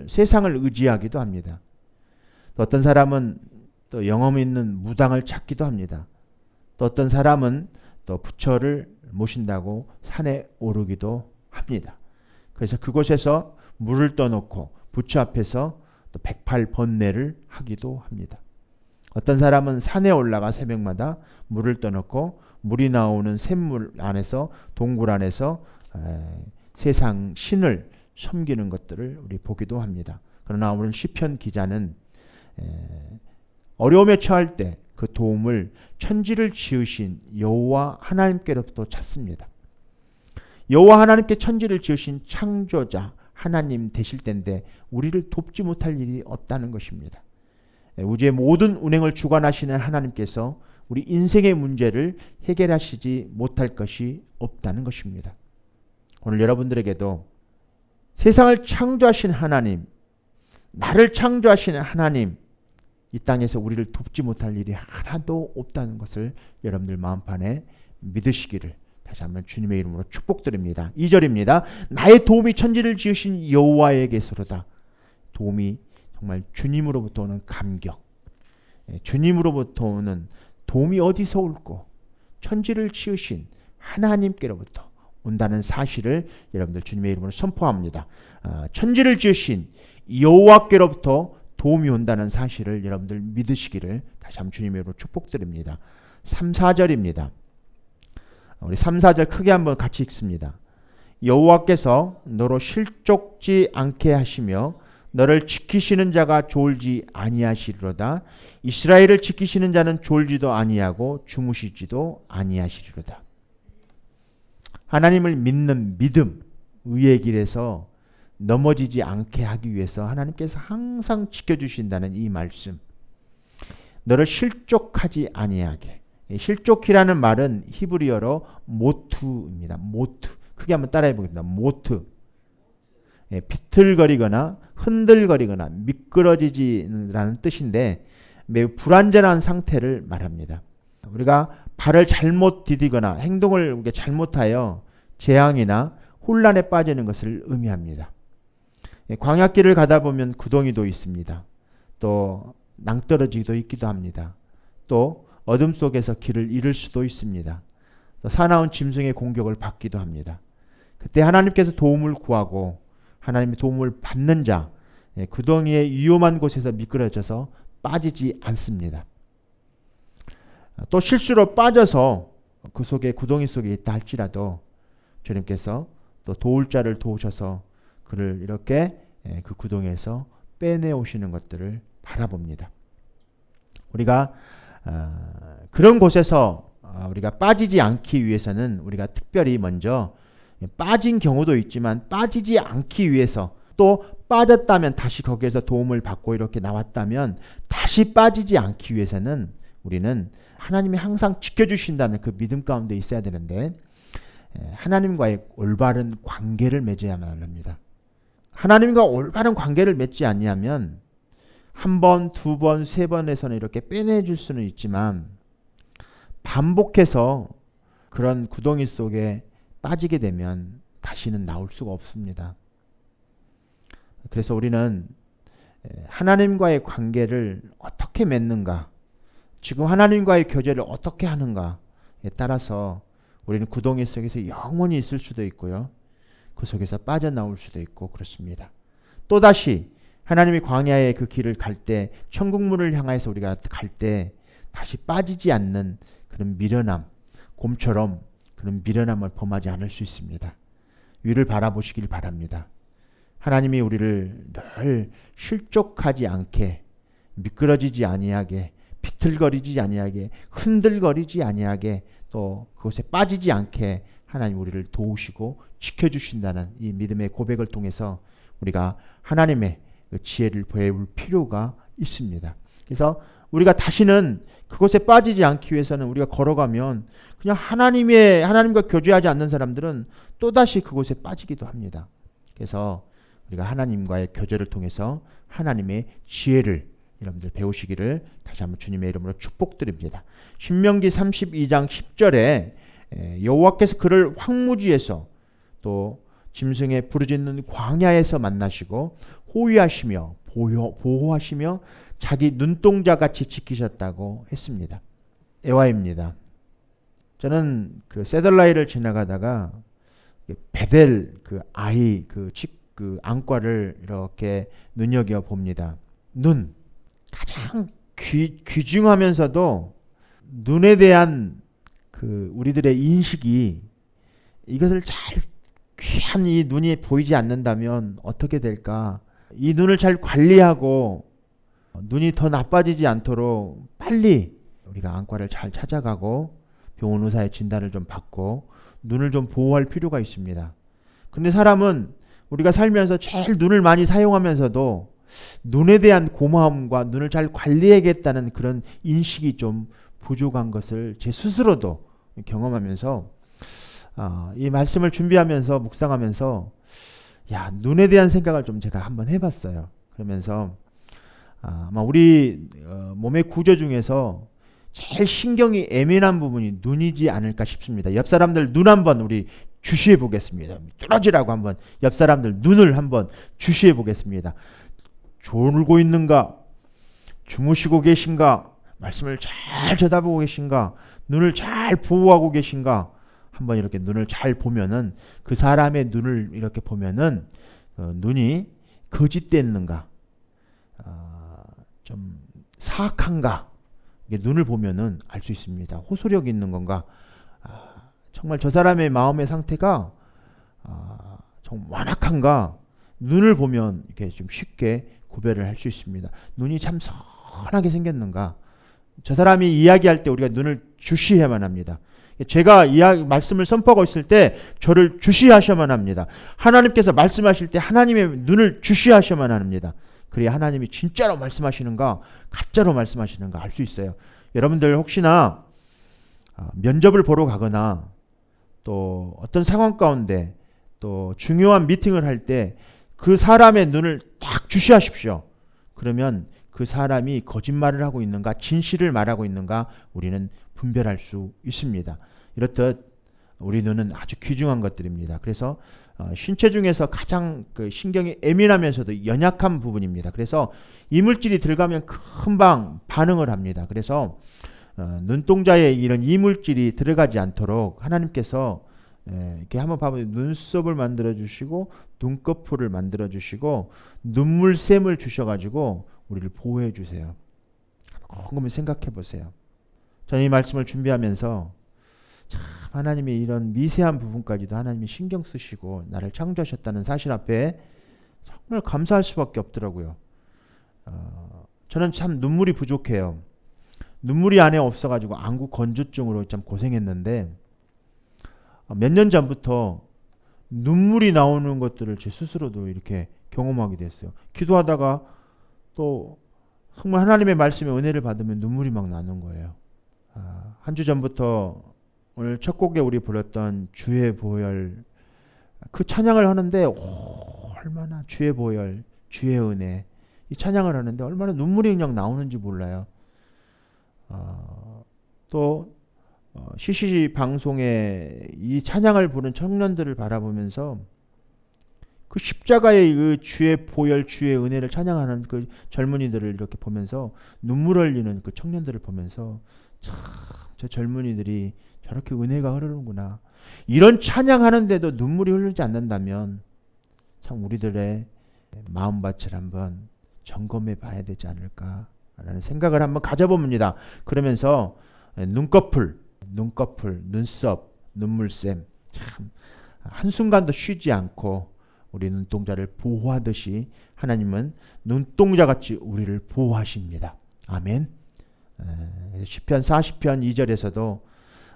세상을 의지하기도 합니다. 또 어떤 사람은 또 영험 있는 무당을 찾기도 합니다. 또 어떤 사람은 또 부처를 모신다고 산에 오르기도 합니다. 그래서 그곳에서 물을 떠놓고 부처 앞에서 또 108번뇌를 하기도 합니다. 어떤 사람은 산에 올라가 새벽마다 물을 떠놓고 물이 나오는 샘물 안에서, 동굴 안에서 세상 신을 섬기는 것들을 우리 보기도 합니다. 그러나 오늘 시편 기자는 어려움에 처할 때 그 도움을 천지를 지으신 여호와 하나님께로부터 찾습니다. 여호와 하나님께 천지를 지으신 창조자 하나님 되실 때인데 우리를 돕지 못할 일이 없다는 것입니다. 우주의 모든 운행을 주관하시는 하나님께서 우리 인생의 문제를 해결하시지 못할 것이 없다는 것입니다. 오늘 여러분들에게도 세상을 창조하신 하나님, 나를 창조하시는 하나님, 이 땅에서 우리를 돕지 못할 일이 하나도 없다는 것을 여러분들 마음판에 믿으시기를 다시 한번 주님의 이름으로 축복드립니다. 2절입니다. 나의 도움이 천지를 지으신 여호와에게서로다. 도움이 정말 주님으로부터 오는 감격, 주님으로부터 오는 도움이 어디서 올고 천지를 지으신 하나님께로부터 온다는 사실을 여러분들 주님의 이름으로 선포합니다. 천지를 지으신 여호와께로부터 도움이 온다는 사실을 여러분들 믿으시기를 다시 한번 주님의 이름으로 축복드립니다. 3, 4절입니다. 우리 3, 4절 크게 한번 같이 읽습니다. 여호와께서 너로 실족지 않게 하시며 너를 지키시는 자가 졸지 아니하시리로다. 이스라엘을 지키시는 자는 졸지도 아니하고 주무시지도 아니하시리로다. 하나님을 믿는 믿음, 의의 길에서 넘어지지 않게 하기 위해서 하나님께서 항상 지켜주신다는 이 말씀. 너를 실족하지 아니하게. 실족이라는 말은 히브리어로 모투입니다. 모투. 크게 한번 따라해 보겠습니다. 모투. 비틀거리거나 흔들거리거나 미끄러지지라는 뜻인데 매우 불안전한 상태를 말합니다. 우리가 발을 잘못 디디거나 행동을 잘못하여 재앙이나 혼란에 빠지는 것을 의미합니다. 광야길을 가다 보면 구덩이도 있습니다. 또 낭떠러지도 있기도 합니다. 또 어둠 속에서 길을 잃을 수도 있습니다. 또 사나운 짐승의 공격을 받기도 합니다. 그때 하나님께서 도움을 구하고 하나님의 도움을 받는 자, 구덩이의 위험한 곳에서 미끄러져서 빠지지 않습니다. 또 실수로 빠져서 그 속에 구덩이 속에 있다 할지라도 주님께서 또 도울 자를 도우셔서 그를 이렇게 그 구덩이에서 빼내오시는 것들을 바라봅니다. 우리가 그런 곳에서 우리가 빠지지 않기 위해서는 우리가 특별히 먼저 빠진 경우도 있지만 빠지지 않기 위해서 또 빠졌다면 다시 거기에서 도움을 받고 이렇게 나왔다면 다시 빠지지 않기 위해서는 우리는 하나님이 항상 지켜주신다는 그 믿음 가운데 있어야 되는데 하나님과의 올바른 관계를 맺어야만 합니다. 하나님과 올바른 관계를 맺지 않냐면 한 번, 두 번, 세 번에서는 이렇게 빼내줄 수는 있지만 반복해서 그런 구덩이 속에 빠지게 되면 다시는 나올 수가 없습니다. 그래서 우리는 하나님과의 관계를 어떻게 맺는가, 지금 하나님과의 교제를 어떻게 하는가에 따라서 우리는 구덩이 속에서 영원히 있을 수도 있고요. 그 속에서 빠져나올 수도 있고 그렇습니다. 또다시 하나님이 광야의 그 길을 갈 때 천국문을 향해서 우리가 갈 때 다시 빠지지 않는 그런 미련함, 곰처럼 그런 미련함을 범하지 않을 수 있습니다. 위를 바라보시길 바랍니다. 하나님이 우리를 늘 실족하지 않게, 미끄러지지 아니하게, 비틀거리지 아니하게, 흔들거리지 아니하게, 또 그것에 빠지지 않게 하나님 우리를 도우시고 지켜주신다는 이 믿음의 고백을 통해서 우리가 하나님의 그 지혜를 배울 필요가 있습니다. 그래서 우리가 다시는 그것에 빠지지 않기 위해서는 우리가 걸어가면 그냥 하나님과 교제하지 않는 사람들은 또다시 그곳에 빠지기도 합니다. 그래서 우리가 하나님과의 교제를 통해서 하나님의 지혜를 여러분들 배우시기를 다시 한번 주님의 이름으로 축복드립니다. 신명기 32장 10절에 여호와께서 그를 황무지에서 또 짐승의 부르짖는 광야에서 만나시고 호위하시며 보호하시며 자기 눈동자같이 지키셨다고 했습니다. 애화입니다. 저는 그 세덜라이를 지나가다가 베델 그 아이 그 안과를 이렇게 눈여겨 봅니다. 눈 가장 귀중하면서도 눈에 대한 그 우리들의 인식이 이것을 잘 귀한 이 눈이 보이지 않는다면 어떻게 될까 이 눈을 잘 관리하고 눈이 더 나빠지지 않도록 빨리 우리가 안과를 잘 찾아가고 병원 의사의 진단을 좀 받고 눈을 좀 보호할 필요가 있습니다. 근데 사람은 우리가 살면서 제일 눈을 많이 사용하면서도 눈에 대한 고마움과 눈을 잘 관리해야겠다는 그런 인식이 좀 부족한 것을 제 스스로도 경험하면서 이 말씀을 준비하면서 묵상하면서 눈에 대한 생각을 좀 제가 한번 해봤어요. 그러면서 아마 우리 몸의 구조 중에서 제일 신경이 예민한 부분이 눈이지 않을까 싶습니다. 옆 사람들 눈 한번 우리 주시해 보겠습니다. 뚫어지라고 한번 옆 사람들 눈을 한번 주시해 보겠습니다. 졸고 있는가? 주무시고 계신가? 말씀을 잘 쳐다보고 계신가? 눈을 잘 보호하고 계신가? 한번 이렇게 눈을 잘 보면은 그 사람의 눈을 이렇게 보면은 눈이 거짓됐는가? 좀 사악한가? 눈을 보면은 알 수 있습니다. 호소력이 있는 건가? 정말 저 사람의 마음의 상태가 좀 완악한가? 눈을 보면 이렇게 좀 쉽게 구별을 할 수 있습니다. 눈이 참 선하게 생겼는가? 저 사람이 이야기할 때 우리가 눈을 주시해야만 합니다. 제가 말씀을 선포하고 있을 때 저를 주시하셔야만 합니다. 하나님께서 말씀하실 때 하나님의 눈을 주시하셔야만 합니다. 그래야 하나님이 진짜로 말씀하시는가 가짜로 말씀하시는가 알 수 있어요. 여러분들 혹시나 면접을 보러 가거나 또 어떤 상황 가운데 또 중요한 미팅을 할 때 그 사람의 눈을 딱 주시하십시오. 그러면 그 사람이 거짓말을 하고 있는가 진실을 말하고 있는가 우리는 분별할 수 있습니다. 이렇듯 우리 눈은 아주 귀중한 것들입니다. 그래서 신체 중에서 가장 신경이 예민하면서도 연약한 부분입니다. 그래서 이물질이 들어가면 금방 반응을 합니다. 그래서 눈동자에 이런 이물질이 들어가지 않도록 하나님께서 이렇게 한번 봐보세요. 눈썹을 만들어 주시고 눈꺼풀을 만들어 주시고 눈물샘을 주셔가지고 우리를 보호해 주세요. 곰곰이 생각해 보세요. 저는 이 말씀을 준비하면서 참 하나님이 이런 미세한 부분까지도 하나님이 신경 쓰시고 나를 창조하셨다는 사실 앞에 정말 감사할 수밖에 없더라고요. 저는 참 눈물이 부족해요. 눈물이 안에 없어가지고 안구 건조증으로 참 고생했는데 몇 년 전부터 눈물이 나오는 것들을 제 스스로도 이렇게 경험하게 됐어요. 기도하다가 또 정말 하나님의 말씀에 은혜를 받으면 눈물이 막 나는 거예요. 한 주 전부터 오늘 첫 곡에 우리 불렀던 주의 보혈 그 찬양을 하는데 얼마나 주의 보혈 주의 은혜 이 찬양을 하는데 얼마나 눈물이 그냥 나오는지 몰라요. 또 CCC 방송에 이 찬양을 부른 청년들을 바라보면서 그 십자가의 그 주의 보혈 주의 은혜를 찬양하는 그 젊은이들을 이렇게 보면서 눈물 흘리는 그 청년들을 보면서 참 저 젊은이들이 저렇게 은혜가 흐르는구나. 이런 찬양하는데도 눈물이 흐르지 않는다면 참 우리들의 마음밭을 한번 점검해 봐야 되지 않을까라는 생각을 한번 가져봅니다. 그러면서 눈꺼풀, 눈썹, 눈물샘 참 한순간도 쉬지 않고 우리 눈동자를 보호하듯이 하나님은 눈동자같이 우리를 보호하십니다. 아멘. 시편 40편 2절에서도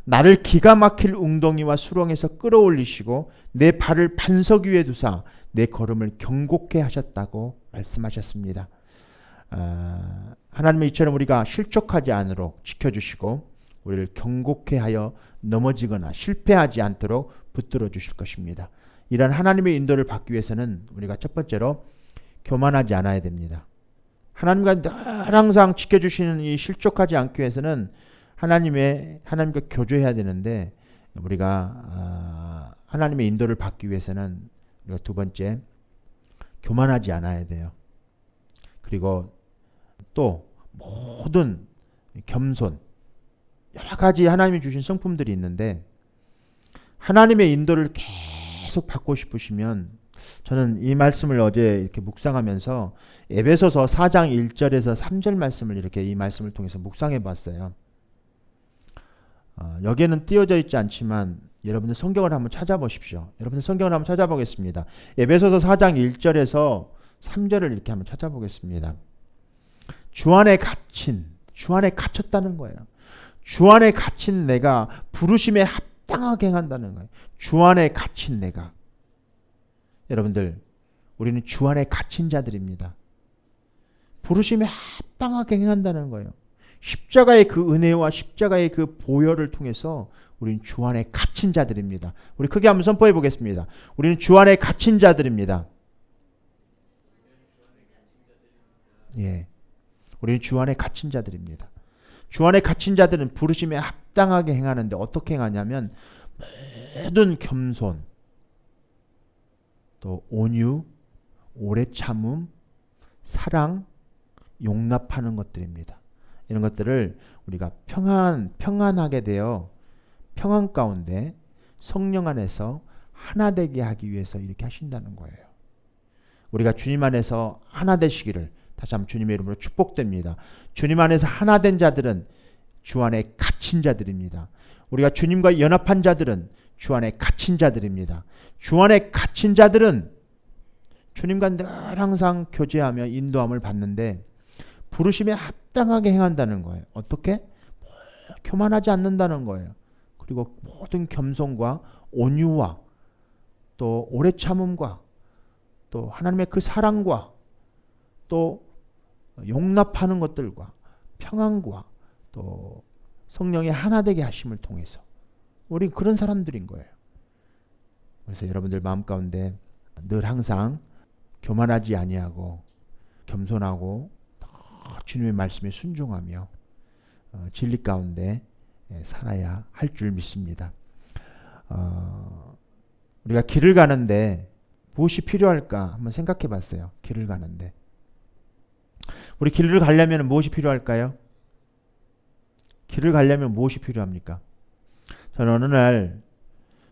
나를 기가 막힐 웅덩이와 수렁에서 끌어올리시고 내 발을 반석 위에 두사 내 걸음을 경고케 하셨다고 말씀하셨습니다. 하나님은 이처럼 우리가 실족하지 않도록 지켜주시고 우리를 경고케 하여 넘어지거나 실패하지 않도록 붙들어 주실 것입니다. 이런 하나님의 인도를 받기 위해서는 우리가 첫 번째로 교만하지 않아야 됩니다. 하나님과 늘 항상 지켜주시는 이 실족하지 않기 위해서는 하나님과 교제해야 되는데 우리가 하나님의 인도를 받기 위해서는 우리가 두 번째 교만하지 않아야 돼요. 그리고 또 모든 겸손 여러 가지 하나님이 주신 성품들이 있는데 하나님의 인도를 계속 받고 싶으시면 저는 이 말씀을 어제 이렇게 묵상하면서 에베소서 4장 1절에서 3절 말씀을 이렇게 이 말씀을 통해서 묵상해 봤어요. 여기에는 띄어져 있지 않지만 여러분들 성경을 한번 찾아보십시오. 여러분들 성경을 한번 찾아보겠습니다. 에베소서 4장 1절에서 3절을 이렇게 한번 찾아보겠습니다. 주 안에 갇혔다는 거예요. 주 안에 갇힌 내가 부르심에 합당하게 행한다는 거예요. 주 안에 갇힌 내가. 여러분들, 우리는 주 안에 갇힌 자들입니다. 부르심에 합당하게 행한다는 거예요. 십자가의 그 은혜와 십자가의 그 보혈을 통해서 우리는 주 안에 갇힌 자들입니다. 우리 크게 한번 선포해 보겠습니다. 우리는 주 안에 갇힌 자들입니다. 예, 우리는 주 안에 갇힌 자들입니다. 주 안에 갇힌 자들은 부르심에 합당하게 행하는데 어떻게 행하냐면 모든 겸손, 또 온유, 오래 참음, 사랑, 용납하는 것들입니다. 이런 것들을 우리가 평안하게 되어 평안 가운데 성령 안에서 하나 되게 하기 위해서 이렇게 하신다는 거예요. 우리가 주님 안에서 하나 되시기를 다시 한번 주님의 이름으로 축복됩니다. 주님 안에서 하나 된 자들은 주 안에 갇힌 자들입니다. 우리가 주님과 연합한 자들은 주 안에 갇힌 자들입니다. 주 안에 갇힌 자들은 주님과 늘 항상 교제하며 인도함을 받는데 부르심에 합당하게 행한다는 거예요. 어떻게? 교만하지 않는다는 거예요. 그리고 모든 겸손과 온유와 또 오래 참음과 또 하나님의 그 사랑과 또 용납하는 것들과 평안과 또 성령의 하나 되게 하심을 통해서 우린 그런 사람들인 거예요. 그래서 여러분들 마음 가운데 늘 항상 교만하지 아니하고 겸손하고 주님의 말씀에 순종하며 진리 가운데 살아야 할 줄 믿습니다. 우리가 길을 가는데 무엇이 필요할까 한번 생각해 봤어요. 길을 가는데 우리 길을 가려면 무엇이 필요할까요? 길을 가려면 무엇이 필요합니까? 저는 어느 날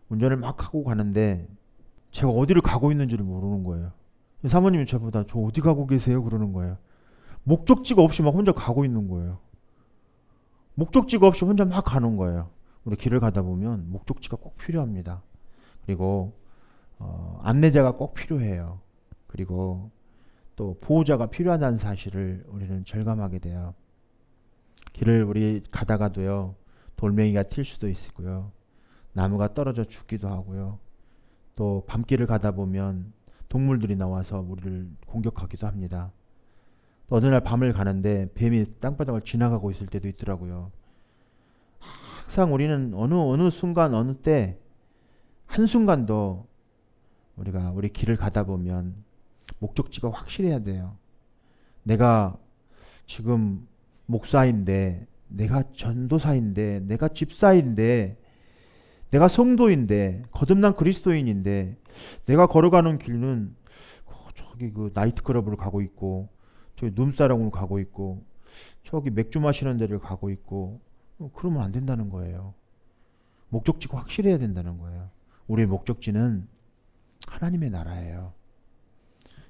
운전을 막 하고 가는데 제가 어디를 가고 있는지를 모르는 거예요. 사모님이 저보다 저 어디 가고 계세요? 그러는 거예요. 목적지가 없이 막 혼자 가고 있는 거예요. 목적지가 없이 혼자 막 가는 거예요. 우리 길을 가다 보면 목적지가 꼭 필요합니다. 그리고 안내자가 꼭 필요해요. 그리고 또 보호자가 필요하다는 사실을 우리는 절감하게 돼요. 길을 우리 가다가도요. 돌멩이가 튈 수도 있고요. 나무가 떨어져 죽기도 하고요. 또 밤길을 가다 보면 동물들이 나와서 우리를 공격하기도 합니다. 또 어느 날 밤을 가는데 뱀이 땅바닥을 지나가고 있을 때도 있더라고요. 항상 우리는 어느 순간 어느 때 한순간도 우리가 우리 길을 가다 보면 목적지가 확실해야 돼요. 내가 지금 목사인데, 내가 전도사인데, 내가 집사인데, 내가 성도인데, 거듭난 그리스도인인데, 내가 걸어가는 길은 저기 그 나이트클럽으로 가고 있고, 저기 룸사롱으로 가고 있고, 저기 맥주 마시는 데를 가고 있고, 그러면 안 된다는 거예요. 목적지가 확실해야 된다는 거예요. 우리의 목적지는 하나님의 나라예요.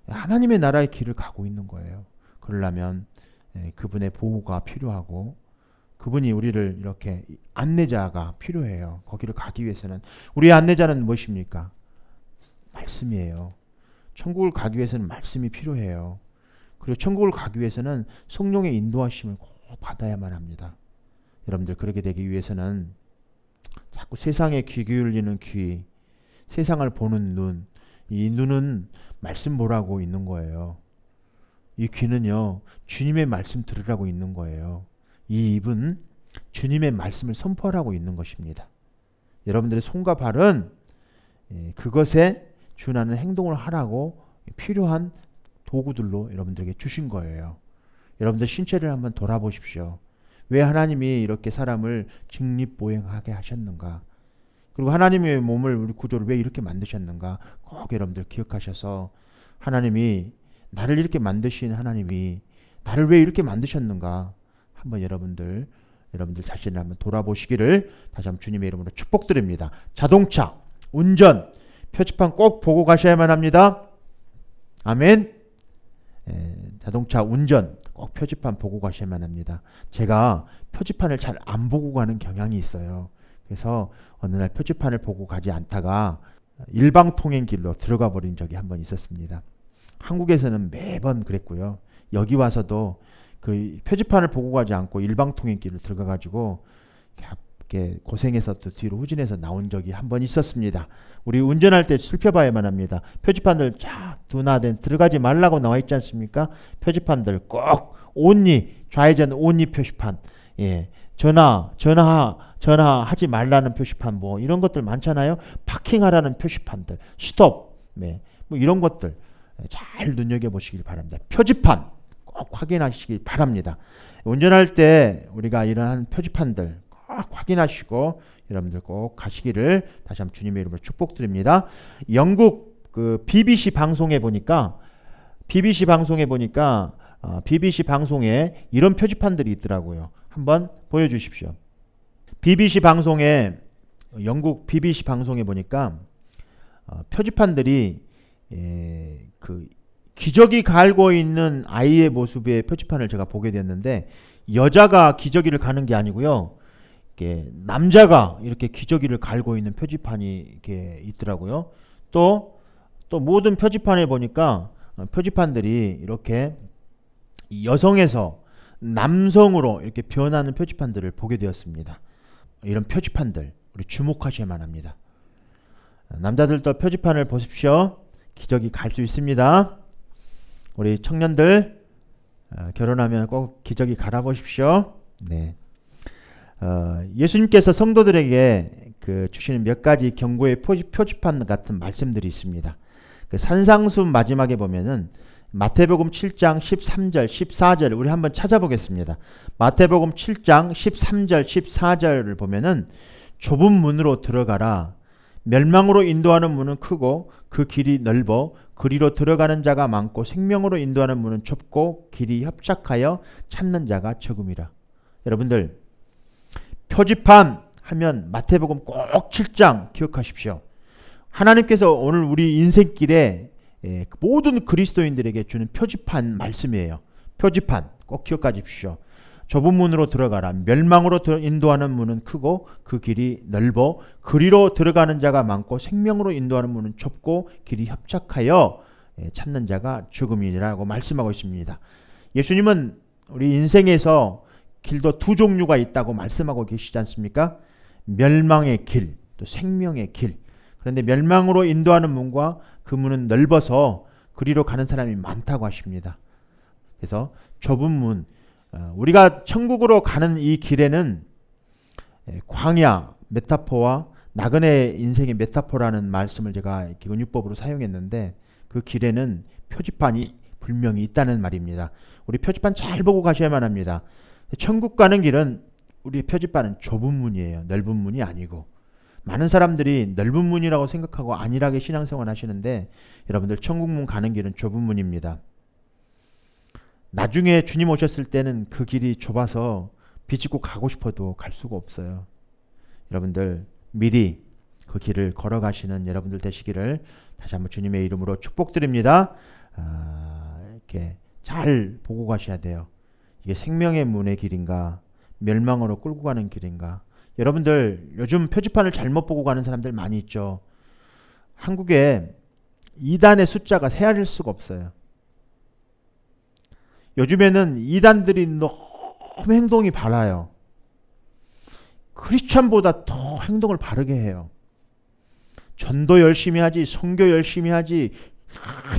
하나님의 나라의 길을 가고 있는 거예요. 그러려면 그분의 보호가 필요하고 그분이 우리를 이렇게 안내자가 필요해요. 거기를 가기 위해서는 우리의 안내자는 무엇입니까? 말씀이에요. 천국을 가기 위해서는 말씀이 필요해요. 그리고 천국을 가기 위해서는 성령의 인도하심을 꼭 받아야만 합니다. 여러분들 그렇게 되기 위해서는 자꾸 세상에 귀 기울이는 귀, 세상을 보는 눈, 이 눈은 말씀 보라고 있는 거예요. 이 귀는요, 주님의 말씀 들으라고 있는 거예요. 이 입은 주님의 말씀을 선포하라고 있는 것입니다. 여러분들의 손과 발은 그것에 준하는 행동을 하라고 필요한 도구들로 여러분들에게 주신 거예요. 여러분들 신체를 한번 돌아보십시오. 왜 하나님이 이렇게 사람을 직립보행하게 하셨는가? 그리고 하나님의 몸을 우리 구조를 왜 이렇게 만드셨는가? 꼭 여러분들 기억하셔서 하나님이 나를 이렇게 만드신 하나님이 나를 왜 이렇게 만드셨는가? 한번 여러분들 자신을 한번 돌아보시기를 다시 한번 주님의 이름으로 축복드립니다. 자동차, 운전, 표지판 꼭 보고 가셔야만 합니다. 아멘. 자동차 운전 꼭 표지판 보고 가셔야만 합니다. 제가 표지판을 잘 안 보고 가는 경향이 있어요. 그래서 어느 날 표지판을 보고 가지 않다가 일방통행길로 들어가 버린 적이 한 번 있었습니다. 한국에서는 매번 그랬고요. 여기 와서도 그 표지판을 보고 가지 않고 일방통행길을 들어가가지고 이렇게 고생해서 또 뒤로 후진해서 나온 적이 한 번 있었습니다. 우리 운전할 때 살펴봐야만 합니다. 표지판들 쫙 둔화된 들어가지 말라고 나와 있지 않습니까? 표지판들 꼭 온리 좌회전 온리 표지판, 예, 전화하지 말라는 표지판 뭐 이런 것들 많잖아요. 파킹하라는 표지판들, 스톱, 네, 뭐 이런 것들 잘 눈여겨 보시길 바랍니다. 표지판 꼭 확인하시길 바랍니다. 운전할 때 우리가 이러한 표지판들 꼭 확인하시고 여러분들 꼭 가시기를 다시 한번 주님의 이름으로 축복드립니다. 영국 그 BBC 방송에 보니까 BBC 방송에 이런 표지판들이 있더라고요. 한번 보여주십시오. BBC 방송에 영국 BBC 방송에 보니까 표지판들이 그 기저귀 갈고 있는 아이의 모습의 표지판을 제가 보게 됐는데 여자가 기저귀를 가는 게 아니고요. 이렇게 남자가 이렇게 기저귀를 갈고 있는 표지판이 이렇게 있더라고요. 또 모든 표지판에 보니까 표지판들이 이렇게 여성에서 남성으로 이렇게 변하는 표지판들을 보게 되었습니다. 이런 표지판들 우리 주목하셔야만 합니다. 남자들도 표지판을 보십시오. 기저귀 갈 수 있습니다. 우리 청년들 결혼하면 꼭 기저귀 갈아보십시오. 네. 예수님께서 성도들에게 그 주시는 몇 가지 경고의 표지판 같은 말씀들이 있습니다. 그 산상수훈 마지막에 보면은 마태복음 7장 13절 14절 우리 한번 찾아보겠습니다. 마태복음 7장 13절 14절을 보면은 좁은 문으로 들어가라. 멸망으로 인도하는 문은 크고 그 길이 넓어 그리로 들어가는 자가 많고 생명으로 인도하는 문은 좁고 길이 협착하여 찾는 자가 적음이라. 여러분들 표지판 하면 마태복음 꼭 7장 기억하십시오. 하나님께서 오늘 우리 인생길에 모든 그리스도인들에게 주는 표지판 말씀이에요. 표지판 꼭 기억하십시오. 좁은 문으로 들어가라. 멸망으로 인도하는 문은 크고 그 길이 넓어 그리로 들어가는 자가 많고 생명으로 인도하는 문은 좁고 길이 협착하여 찾는 자가 적음이라고 말씀하고 있습니다. 예수님은 우리 인생에서 길도 두 종류가 있다고 말씀하고 계시지 않습니까? 멸망의 길, 또 생명의 길. 그런데 멸망으로 인도하는 문과 그 문은 넓어서 그리로 가는 사람이 많다고 하십니다. 그래서 좁은 문, 우리가 천국으로 가는 이 길에는 광야 메타포와 나그네 인생의 메타포라는 말씀을 제가 은유법으로 사용했는데 그 길에는 표지판이 분명히 있다는 말입니다. 우리 표지판 잘 보고 가셔야만 합니다. 천국 가는 길은 우리 표지판은 좁은 문이에요. 넓은 문이 아니고. 많은 사람들이 넓은 문이라고 생각하고 안일하게 신앙생활 하시는데 여러분들 천국 문 가는 길은 좁은 문입니다. 나중에 주님 오셨을 때는 그 길이 좁아서 비집고 가고 싶어도 갈 수가 없어요. 여러분들 미리 그 길을 걸어가시는 여러분들 되시기를 다시 한번 주님의 이름으로 축복드립니다. 이렇게 잘 보고 가셔야 돼요. 이게 생명의 문의 길인가 멸망으로 끌고 가는 길인가. 여러분들 요즘 표지판을 잘못 보고 가는 사람들 많이 있죠. 한국에 이단의 숫자가 헤아릴 수가 없어요. 요즘에는 이단들이 너무 행동이 바라요. 크리스찬보다 더 행동을 바르게 해요. 전도 열심히 하지, 선교 열심히 하지,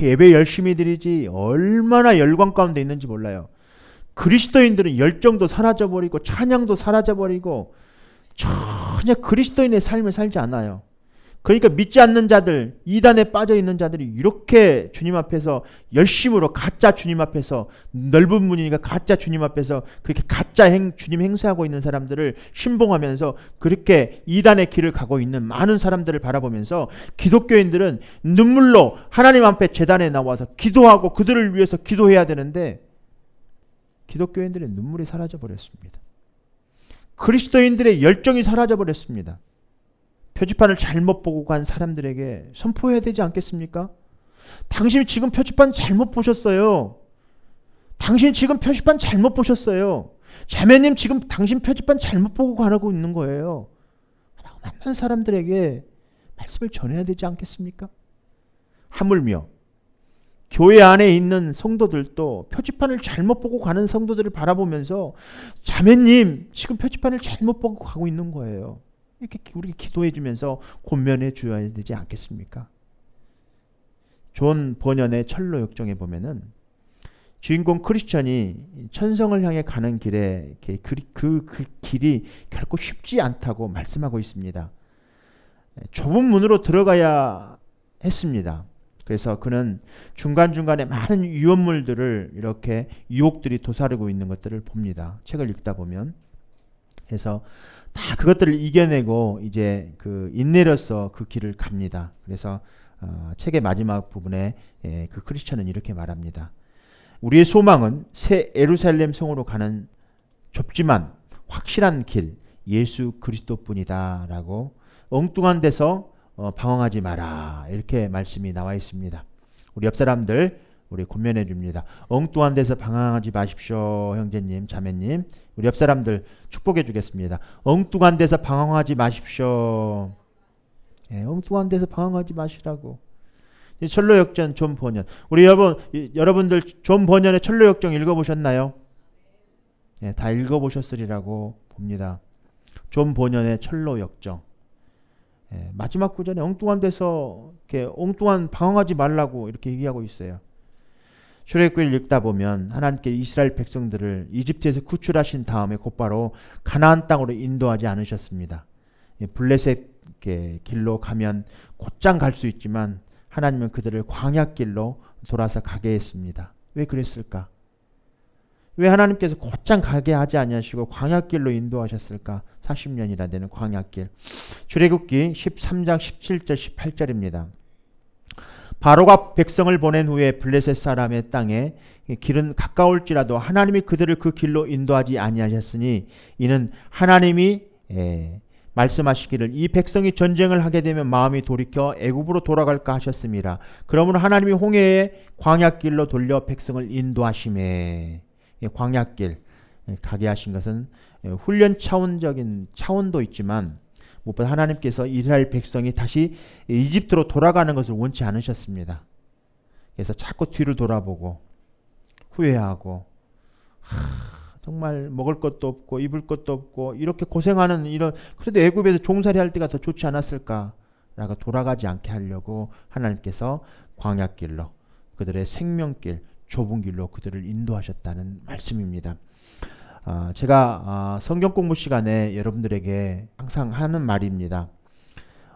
예배 열심히 드리지, 얼마나 열광 가운데 있는지 몰라요. 그리스도인들은 열정도 사라져버리고 찬양도 사라져버리고 전혀 그리스도인의 삶을 살지 않아요. 그러니까 믿지 않는 자들, 이단에 빠져있는 자들이 이렇게 주님 앞에서 열심으로 가짜 주님 앞에서 넓은 문이니까 가짜 주님 앞에서 그렇게 가짜 주님 행세하고 있는 사람들을 신봉하면서 그렇게 이단의 길을 가고 있는 많은 사람들을 바라보면서 기독교인들은 눈물로 하나님 앞에 제단에 나와서 기도하고 그들을 위해서 기도해야 되는데 기독교인들의 눈물이 사라져버렸습니다. 그리스도인들의 열정이 사라져버렸습니다. 표지판을 잘못 보고 간 사람들에게 선포해야 되지 않겠습니까? 당신이 지금 표지판 잘못 보셨어요. 당신 지금 표지판 잘못 보셨어요. 자매님 지금 당신 표지판 잘못 보고 가라고 있는 거예요. 만난 사람들에게 말씀을 전해야 되지 않겠습니까? 하물며 교회 안에 있는 성도들도 표지판을 잘못 보고 가는 성도들을 바라보면서 자매님 지금 표지판을 잘못 보고 가고 있는 거예요. 이렇게 우리 기도해 주면서 권면해 줘야 되지 않겠습니까? 존 버년의 철로 역정에 보면은 주인공 크리스천이 천성을 향해 가는 길에 그 길이 결코 쉽지 않다고 말씀하고 있습니다. 좁은 문으로 들어가야 했습니다. 그래서 그는 중간중간에 많은 위험물들을 이렇게 유혹들이 도사리고 있는 것들을 봅니다. 책을 읽다 보면. 그래서 다 그것들을 이겨내고 이제 그 인내로서 그 길을 갑니다. 그래서 책의 마지막 부분에 그 크리스천은 이렇게 말합니다. 우리의 소망은 새 예루살렘 성으로 가는 좁지만 확실한 길 예수 그리스도뿐이다 라고 엉뚱한 데서 방황하지 마라 이렇게 말씀이 나와 있습니다. 우리 옆 사람들 우리 권면해 줍니다. 엉뚱한 데서 방황하지 마십시오. 형제님 자매님 우리 옆 사람들 축복해 주겠습니다. 엉뚱한 데서 방황하지 마십시오. 엉뚱한 데서 방황하지 마시라고. 철로 역정 존 버년. 우리 여러분들 존 버년의 철로 역정 읽어보셨나요? 다 읽어보셨으리라고 봅니다. 존 버년의 철로 역정. 마지막 구절에 엉뚱한 데서 이렇게 엉뚱한 방황하지 말라고 이렇게 얘기하고 있어요. 출애굽기를 읽다 보면 하나님께 이스라엘 백성들을 이집트에서 구출하신 다음에 곧바로 가나안 땅으로 인도하지 않으셨습니다. 블레셋 길로 가면 곧장 갈 수 있지만 하나님은 그들을 광야길로 돌아서 가게 했습니다. 왜 그랬을까? 왜 하나님께서 곧장 가게 하지 아니하시고 광야길로 인도하셨을까? 40년이나 되는 광야길. 출애굽기 13장 17절 18절입니다. 바로가 백성을 보낸 후에 블레셋 사람의 땅에 길은 가까울지라도 하나님이 그들을 그 길로 인도하지 아니하셨으니 이는 하나님이 말씀하시기를 이 백성이 전쟁을 하게 되면 마음이 돌이켜 애굽으로 돌아갈까 하셨습니다. 그러므로 하나님이 홍해의 광야길로 돌려 백성을 인도하심에 광야길 가게 하신 것은 훈련 차원적인 차원도 있지만 무엇보다 하나님께서 이스라엘 백성이 다시 이집트로 돌아가는 것을 원치 않으셨습니다. 그래서 자꾸 뒤를 돌아보고 후회하고 정말 먹을 것도 없고 입을 것도 없고 이렇게 고생하는 이런 그래도 애굽에서 종살이 할 때가 더 좋지 않았을까라고 돌아가지 않게 하려고 하나님께서 광야길로 그들의 생명길 좁은 길로 그들을 인도하셨다는 말씀입니다. 제가 성경 공부 시간에 여러분들에게 항상 하는 말입니다.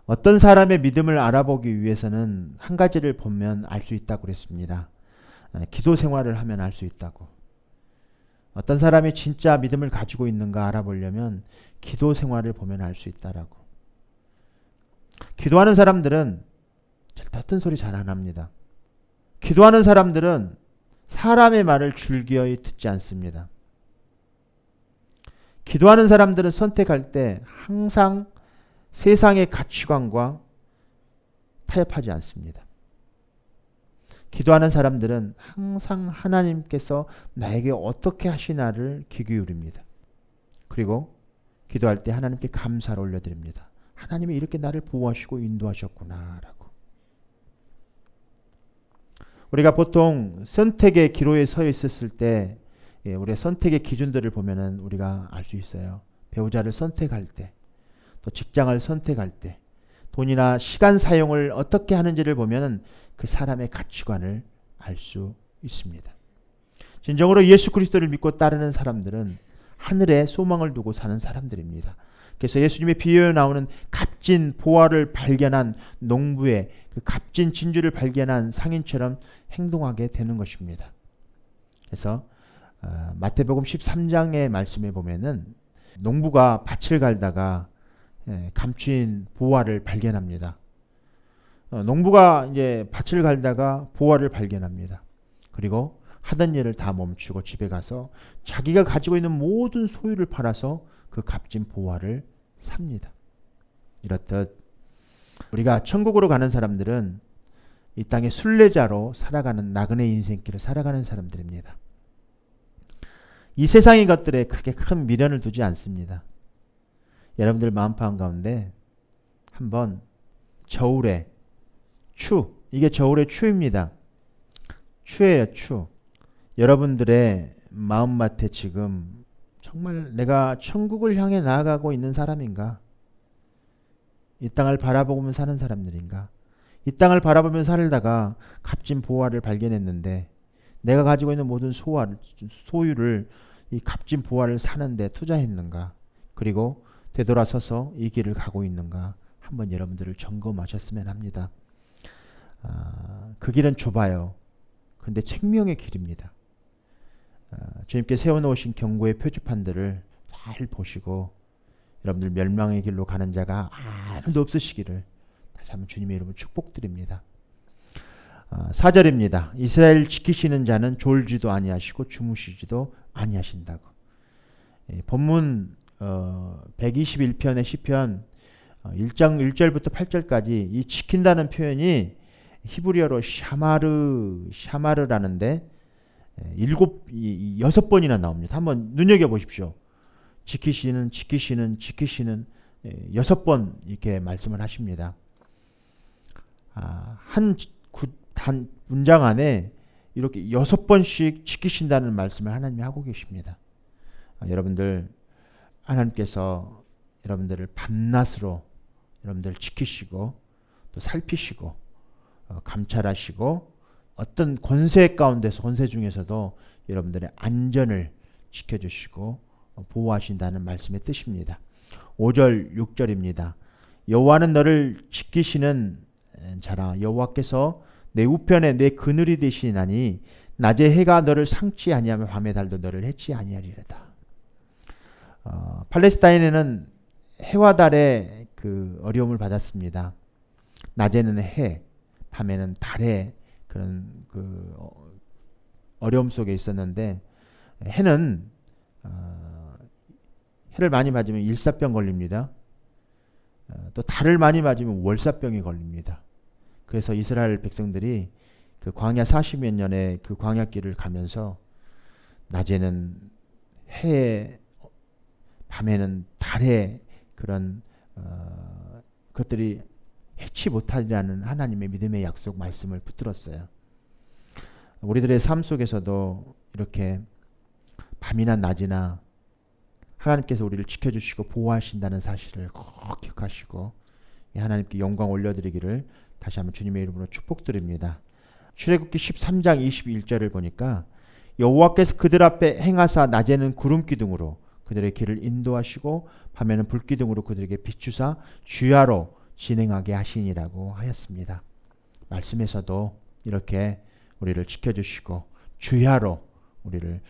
어떤 사람의 믿음을 알아보기 위해서는 한 가지를 보면 알 수 있다고 그랬습니다. 기도 생활을 하면 알 수 있다고. 어떤 사람이 진짜 믿음을 가지고 있는가 알아보려면 기도 생활을 보면 알 수 있다라고. 기도하는 사람들은 털뜬 소리 잘 안 합니다. 기도하는 사람들은 사람의 말을 줄기어이 듣지 않습니다. 기도하는 사람들은 선택할 때 항상 세상의 가치관과 타협하지 않습니다. 기도하는 사람들은 항상 하나님께서 나에게 어떻게 하시나를 귀 기울입니다. 그리고 기도할 때 하나님께 감사를 올려드립니다. 하나님이 이렇게 나를 보호하시고 인도하셨구나 라고. 우리가 보통 선택의 기로에 서 있었을 때 우리의 선택의 기준들을 보면은 우리가 알 수 있어요. 배우자를 선택할 때, 또 직장을 선택할 때, 돈이나 시간 사용을 어떻게 하는지를 보면은 그 사람의 가치관을 알 수 있습니다. 진정으로 예수 그리스도를 믿고 따르는 사람들은 하늘에 소망을 두고 사는 사람들입니다. 그래서 예수님의 비유에 나오는 값진 보화를 발견한 농부의 그 값진 진주를 발견한 상인처럼 행동하게 되는 것입니다. 그래서 마태복음 13장의 말씀에 보면은 농부가 밭을 갈다가 감추인 보화를 발견합니다. 농부가 이제 밭을 갈다가 보화를 발견합니다. 그리고 하던 일을 다 멈추고 집에 가서 자기가 가지고 있는 모든 소유를 팔아서 그 값진 보화를 삽니다. 이렇듯 우리가 천국으로 가는 사람들은 이 땅의 순례자로 살아가는 나그네 인생길을 살아가는 사람들입니다. 이 세상의 것들에 그렇게 큰 미련을 두지 않습니다. 여러분들 마음판 가운데 한번 저울의 추, 이게 저울의 추입니다. 추예요, 추. 여러분들의 마음밭에 지금 정말 내가 천국을 향해 나아가고 있는 사람인가? 이 땅을 바라보면 사는 사람들인가? 이 땅을 바라보며 살다가 값진 보화를 발견했는데 내가 가지고 있는 모든 소유를 이 값진 보화를 사는데 투자했는가? 그리고 되돌아서서 이 길을 가고 있는가? 한번 여러분들을 점검하셨으면 합니다. 그 길은 좁아요. 그런데 생명의 길입니다. 주님께 세워놓으신 경고의 표지판들을 잘 보시고 여러분들 멸망의 길로 가는 자가 아무도 없으시기를 다시 한번 주님의 이름으로 축복드립니다. 4절입니다. 이스라엘 지키시는 자는 졸지도 아니하시고 주무시지도 아니하신다고. 본문 121편의 시편 1장 1절부터 8절까지 이 지킨다는 표현이 히브리어로 샤마르라는데 6번이나 나옵니다. 한번 눈여겨보십시오. 지키시는 6번 이렇게 말씀을 하십니다. 한 문장 안에 이렇게 6번씩 지키신다는 말씀을 하나님이 하고 계십니다. 여러분들 하나님께서 여러분들을 밤낮으로 여러분들을 지키시고 또 살피시고 감찰하시고 어떤 권세 가운데서 권세 중에서도 여러분들의 안전을 지켜주시고 보호하신다는 말씀의 뜻입니다. 5절 6절입니다. 여호와는 너를 지키시는 자라. 여호와께서 내 우편에 내 그늘이 되시나니 낮에 해가 너를 상치 아니하며 밤의 달도 너를 해치 아니하리로다. 팔레스타인에는 해와 달의 그 어려움을 받았습니다. 낮에는 해, 밤에는 달의 그런 그 어려움 속에 있었는데 해는 해를 많이 맞으면 일사병 걸립니다. 또 달을 많이 맞으면 월사병이 걸립니다. 그래서 이스라엘 백성들이 그 광야 40여 년의 그 광야길을 가면서 낮에는 해에 밤에는 달의 그런 것들이 해치 못하리라는 하나님의 믿음의 약속 말씀을 붙들었어요. 우리들의 삶 속에서도 이렇게 밤이나 낮이나 하나님께서 우리를 지켜주시고 보호하신다는 사실을 꼭 기억하시고 하나님께 영광 올려드리기를 다시 한번 주님의 이름으로 축복드립니다. 출애굽기 13장 21절을 보니까 여호와께서 그들 앞에 행하사 낮에는 구름 기둥으로 그들의 길을 인도하시고 밤에는 불 기둥으로 그들에게 비추사 주야로 진행하게 하시니라고 하였습니다. 말씀에서도 이렇게 우리를 지켜주시고 주야로 우리를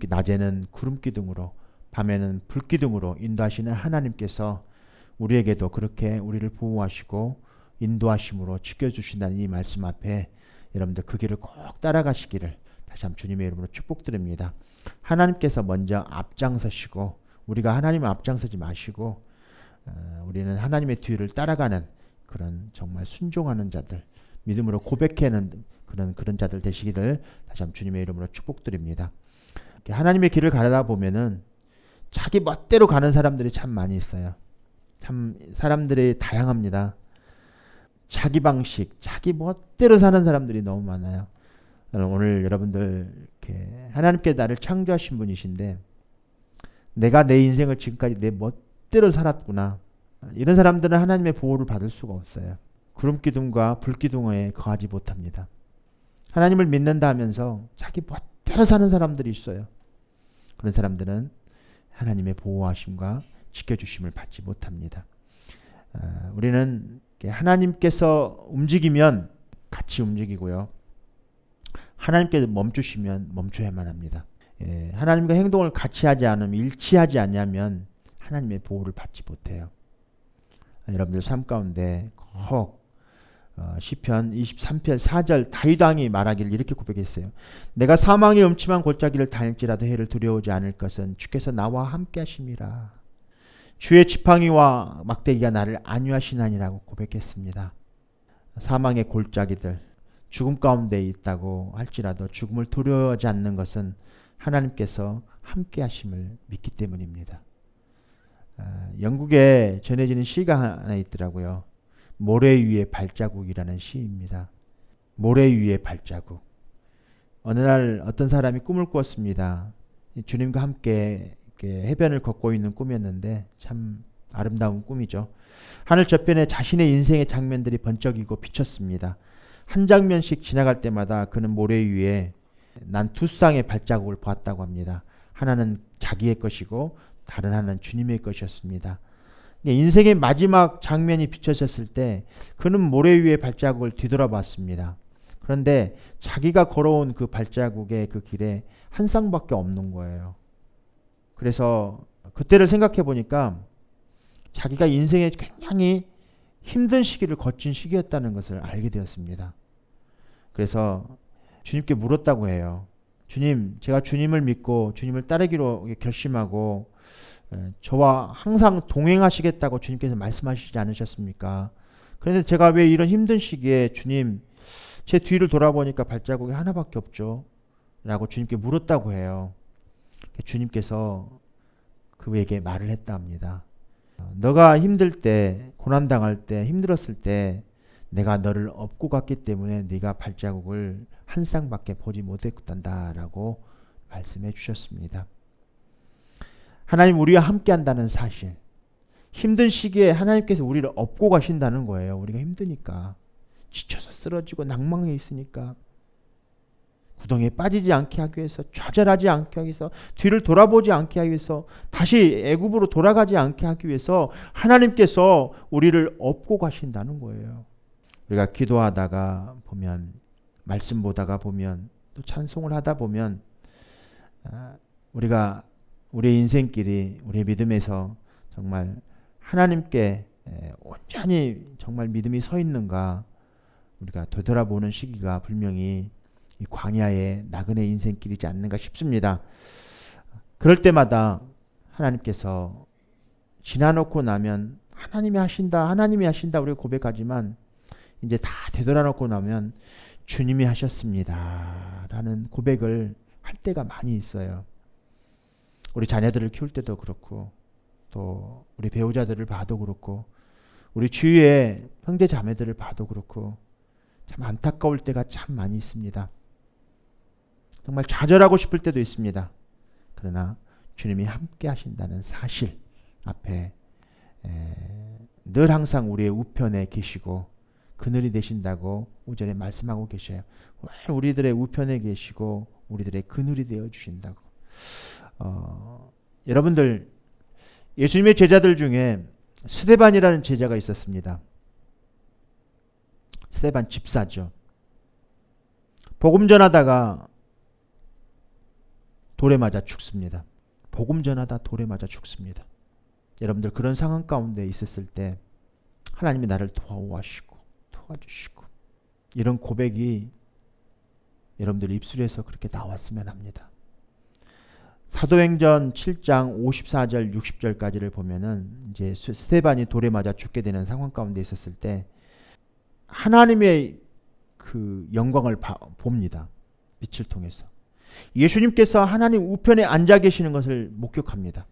낮에는 구름 기둥으로 밤에는 불 기둥으로 인도하시는 하나님께서 우리에게도 그렇게 우리를 보호하시고 인도하심으로 지켜주신다는 이 말씀 앞에 여러분들 그 길을 꼭 따라가시기를 다시 한번 주님의 이름으로 축복드립니다. 하나님께서 먼저 앞장서시고 우리가 하나님을 앞장서지 마시고 우리는 하나님의 뒤를 따라가는 그런 정말 순종하는 자들, 믿음으로 고백하는 그런 자들 되시기를 다시 한번 주님의 이름으로 축복드립니다. 하나님의 길을 가다 보면은 자기 멋대로 가는 사람들이 참 많이 있어요. 참 사람들이 다양합니다. 자기 방식, 자기 멋대로 사는 사람들이 너무 많아요. 오늘 여러분들 이렇게 하나님께 나를 창조하신 분이신데 내가 내 인생을 지금까지 내 멋대로 살았구나. 이런 사람들은 하나님의 보호를 받을 수가 없어요. 구름기둥과 불기둥에 거하지 못합니다. 하나님을 믿는다 하면서 자기 멋대로 사는 사람들이 있어요. 그런 사람들은 하나님의 보호하심과 지켜주심을 받지 못합니다. 우리는 하나님께서 움직이면 같이 움직이고요. 하나님께서 멈추시면 멈춰야만 합니다. 하나님과 행동을 같이 하지 않으면 일치하지 않냐면 하나님의 보호를 받지 못해요. 여러분들 삶 가운데 꼭 시편 23편 4절 다윗 왕이 말하기를 이렇게 고백했어요. 내가 사망의 음침한 골짜기를 다닐지라도 해를 두려워하지 않을 것은 주께서 나와 함께 하심이라. 주의 지팡이와 막대기가 나를 안위하시나니라고 고백했습니다. 사망의 골짜기들 죽음 가운데 있다고 할지라도 죽음을 두려워하지 않는 것은 하나님께서 함께 하심을 믿기 때문입니다. 영국에 전해지는 시가 하나 있더라고요. 모래 위의 발자국이라는 시입니다. 모래 위의 발자국. 어느 날 어떤 사람이 꿈을 꾸었습니다. 주님과 함께 이렇게 해변을 걷고 있는 꿈이었는데 참 아름다운 꿈이죠. 하늘 저편에 자신의 인생의 장면들이 번쩍이고 비쳤습니다. 한 장면씩 지나갈 때마다 그는 모래 위에 난 두 쌍의 발자국을 보았다고 합니다. 하나는 자기의 것이고 다른 하나는 주님의 것이었습니다. 인생의 마지막 장면이 비춰졌을 때 그는 모래 위의 발자국을 뒤돌아봤습니다. 그런데 자기가 걸어온 그 발자국의 그 길에 한 쌍밖에 없는 거예요. 그래서 그때를 생각해 보니까 자기가 인생에 굉장히 힘든 시기를 거친 시기였다는 것을 알게 되었습니다. 그래서 주님께 물었다고 해요. 주님, 제가 주님을 믿고 주님을 따르기로 결심하고 저와 항상 동행하시겠다고 주님께서 말씀하시지 않으셨습니까? 그런데 제가 왜 이런 힘든 시기에 주님, 제 뒤를 돌아보니까 발자국이 하나밖에 없죠? 라고 주님께 물었다고 해요. 주님께서 그에게 말을 했다 합니다. 너가 힘들 때, 고난당할 때, 힘들었을 때 내가 너를 업고 갔기 때문에 네가 발자국을 한 쌍밖에 보지 못했단다 라고 말씀해 주셨습니다. 하나님 우리와 함께 한다는 사실, 힘든 시기에 하나님께서 우리를 업고 가신다는 거예요. 우리가 힘드니까, 지쳐서 쓰러지고 낭망해 있으니까, 구덩이에 빠지지 않게 하기 위해서, 좌절하지 않게 하기 위해서, 뒤를 돌아보지 않게 하기 위해서, 다시 애굽으로 돌아가지 않게 하기 위해서 하나님께서 우리를 업고 가신다는 거예요. 우리가 기도하다가 보면, 말씀 보다가 보면, 또 찬송을 하다 보면 우리가 우리의 인생길이, 우리의 믿음에서 정말 하나님께 온전히 정말 믿음이 서 있는가 우리가 되돌아보는 시기가 분명히 이 광야의 나그네 인생길이지 않는가 싶습니다. 그럴 때마다 하나님께서 지나놓고 나면 하나님이 하신다 우리가 고백하지만 이제 다 되돌아놓고 나면 주님이 하셨습니다 라는 고백을 할 때가 많이 있어요. 우리 자녀들을 키울 때도 그렇고, 또 우리 배우자들을 봐도 그렇고, 우리 주위의 형제 자매들을 봐도 그렇고, 참 안타까울 때가 참 많이 있습니다. 정말 좌절하고 싶을 때도 있습니다. 그러나 주님이 함께 하신다는 사실 앞에 늘 항상 우리의 우편에 계시고 그늘이 되신다고 오전에 말씀하고 계셔요. 우리들의 우편에 계시고 우리들의 그늘이 되어 주신다고. 여러분들, 예수님의 제자들 중에 스데반이라는 제자가 있었습니다. 스데반 집사죠. 복음 전하다가 돌에 맞아 죽습니다. 복음 전하다 돌에 맞아 죽습니다. 여러분들 그런 상황 가운데 있었을 때 하나님이 나를 도와주시고 이런 고백이 여러분들 입술에서 그렇게 나왔으면 합니다. 사도행전 7장 54절 60절까지를 보면은 이제 스데반이 돌에 맞아 죽게 되는 상황 가운데 있었을 때 하나님의 그 영광을 봅니다. 빛을 통해서. 예수님께서 하나님 우편에 앉아 계시는 것을 목격합니다.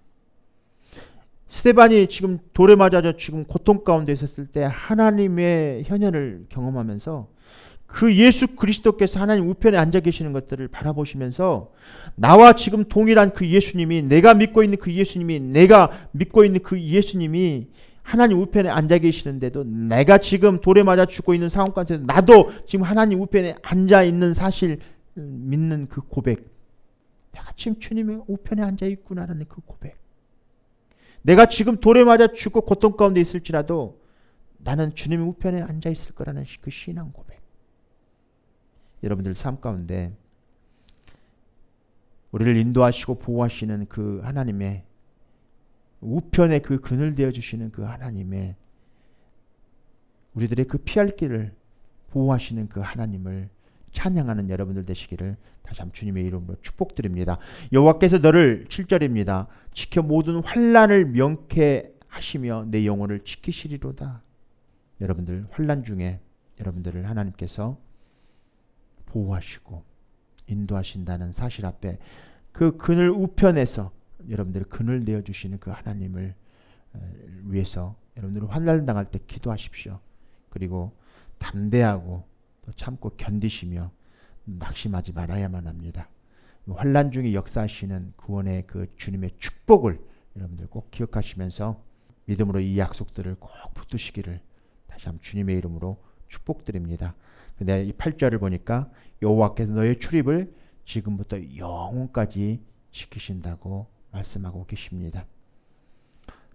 스데반이 지금 돌에 맞아져 지금 고통 가운데 있었을 때 하나님의 현현을 경험하면서 그 예수 그리스도께서 하나님 우편에 앉아 계시는 것들을 바라보시면서 나와 지금 동일한 그 예수님이, 내가 믿고 있는 그 예수님이 하나님 우편에 앉아 계시는데도 내가 지금 돌에 맞아 죽고 있는 상황 가운데서 나도 지금 하나님 우편에 앉아 있는 사실 믿는 그 고백, 내가 지금 주님의 우편에 앉아 있구나라는 그 고백, 내가 지금 돌에 맞아 죽고 고통 가운데 있을지라도 나는 주님의 우편에 앉아 있을 거라는 그 신앙 고백. 여러분들 삶 가운데 우리를 인도하시고 보호하시는 그 하나님의 우편에 그 그늘 되어주시는 그 하나님의, 우리들의 그 피할 길을 보호하시는 그 하나님을 찬양하는 여러분들 되시기를 다시 한번 주님의 이름으로 축복드립니다. 여호와께서 너를 7절입니다. 지켜 모든 환난을 명쾌하시며 내 영혼을 지키시리로다. 여러분들 환난 중에 여러분들을 하나님께서 보호하시고 인도하신다는 사실 앞에 그 그늘 우편에서 여러분들이 그늘 내어주시는 그 하나님을 위해서 여러분들은 환난을 당할 때 기도하십시오. 그리고 담대하고 또 참고 견디시며 낙심하지 말아야만 합니다. 환난 중에 역사하시는 구원의 그 주님의 축복을 여러분들 꼭 기억하시면서 믿음으로 이 약속들을 꼭 붙드시기를 다시 한번 주님의 이름으로 축복드립니다. 근데 이 8절을 보니까 여호와께서 너의 출입을 지금부터 영원까지 지키신다고 말씀하고 계십니다.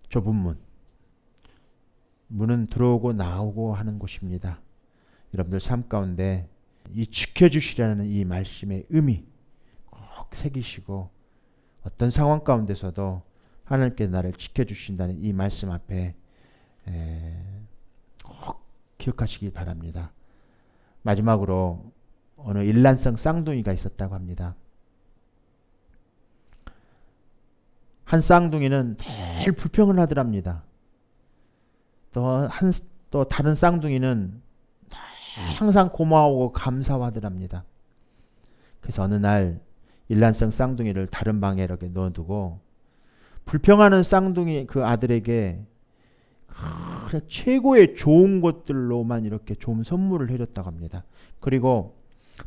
좁은 문, 문은 들어오고 나오고 하는 곳입니다. 여러분들 삶 가운데 이 지켜주시라는 이 말씀의 의미 꼭 새기시고 어떤 상황 가운데서도 하나님께서 나를 지켜주신다는 이 말씀 앞에 꼭 기억하시길 바랍니다. 마지막으로 어느 일란성 쌍둥이가 있었다고 합니다. 한 쌍둥이는 늘 불평을 하더랍니다. 또 다른 쌍둥이는 항상 고마워하고 감사하더랍니다. 그래서 어느 날 일란성 쌍둥이를 다른 방에 이렇게 넣어두고 불평하는 쌍둥이 그 아들에게 최고의 좋은 것들로만 이렇게 좋은 선물을 해줬다고 합니다. 그리고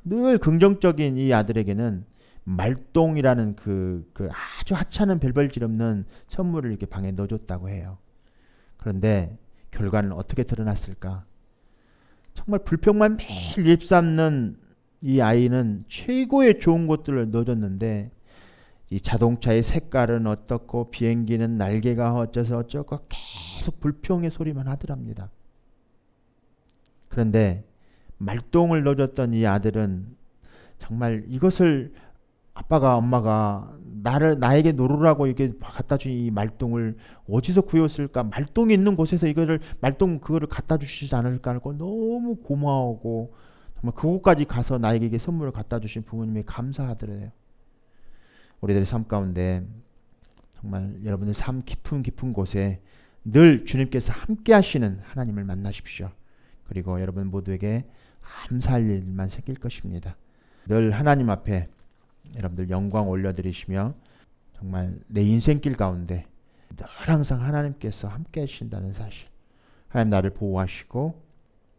늘 긍정적인 이 아들에게는 말똥이라는 그 아주 하찮은 별볼일 없는 선물을 이렇게 방에 넣어줬다고 해요. 그런데 결과는 어떻게 드러났을까? 정말 불평만 매일 입삼는 이 아이는 최고의 좋은 것들을 넣어줬는데 이 자동차의 색깔은 어떻고 비행기는 날개가 어쩌서 어쩌고 계속 불평의 소리만 하더랍니다. 그런데 말똥을 넣어줬던 이 아들은 정말 이것을 아빠가 엄마가 나에게 놓으라고 이렇게 갖다 준 이 말똥을 어디서 구했을까? 말똥이 있는 곳에서 그거를 갖다 주시지 않을까 하고 너무 고마워하고 정말 그곳까지 가서 나에게 선물을 갖다 주신 부모님에 감사하더래요. 우리들의 삶 가운데 정말 여러분의 삶 깊은 곳에 늘 주님께서 함께 하시는 하나님을 만나십시오. 그리고 여러분 모두에게 감사할 일만 생길 것입니다. 늘 하나님 앞에 여러분들 영광 올려드리시며 정말 내 인생길 가운데 늘 항상 하나님께서 함께 하신다는 사실, 하나님 나를 보호하시고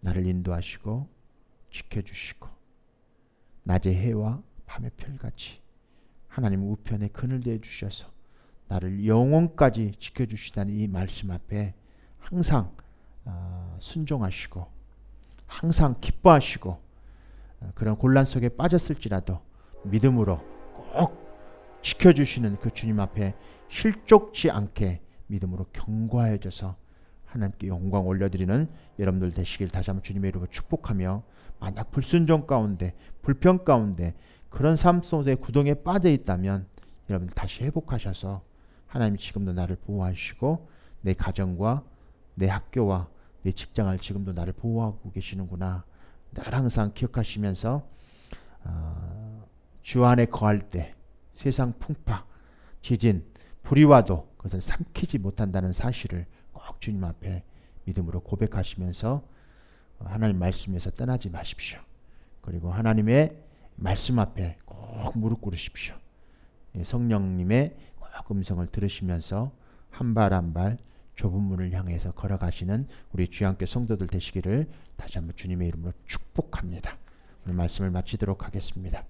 나를 인도하시고 지켜주시고 낮의 해와 밤의 별같이 하나님 우편에 그늘 대해 주셔서 나를 영원까지 지켜주시다는 이 말씀 앞에 항상 순종하시고 항상 기뻐하시고 그런 곤란 속에 빠졌을지라도 믿음으로 꼭 지켜주시는 그 주님 앞에 실족지 않게 믿음으로 견고해져서 하나님께 영광 올려드리는 여러분들 되시길 다시 한번 주님의 이름으로 축복하며, 만약 불순종 가운데 불평 가운데 그런 삶 속에 구덩이에 빠져 있다면 여러분들 다시 회복하셔서 하나님이 지금도 나를 보호하시고 내 가정과 내 학교와 내 직장을 지금도 나를 보호하고 계시는구나 늘 항상 기억하시면서 주 안에 거할 때 세상 풍파, 지진, 불이 와도 그것을 삼키지 못한다는 사실을 꼭 주님 앞에 믿음으로 고백하시면서 하나님 말씀에서 떠나지 마십시오. 그리고 하나님의 말씀 앞에 꼭 무릎 꿇으십시오. 성령님의 꼭 음성을 들으시면서 한 발 한 발 좁은 문을 향해서 걸어가시는 우리 주양교 성도들 되시기를 다시 한번 주님의 이름으로 축복합니다. 오늘 말씀을 마치도록 하겠습니다.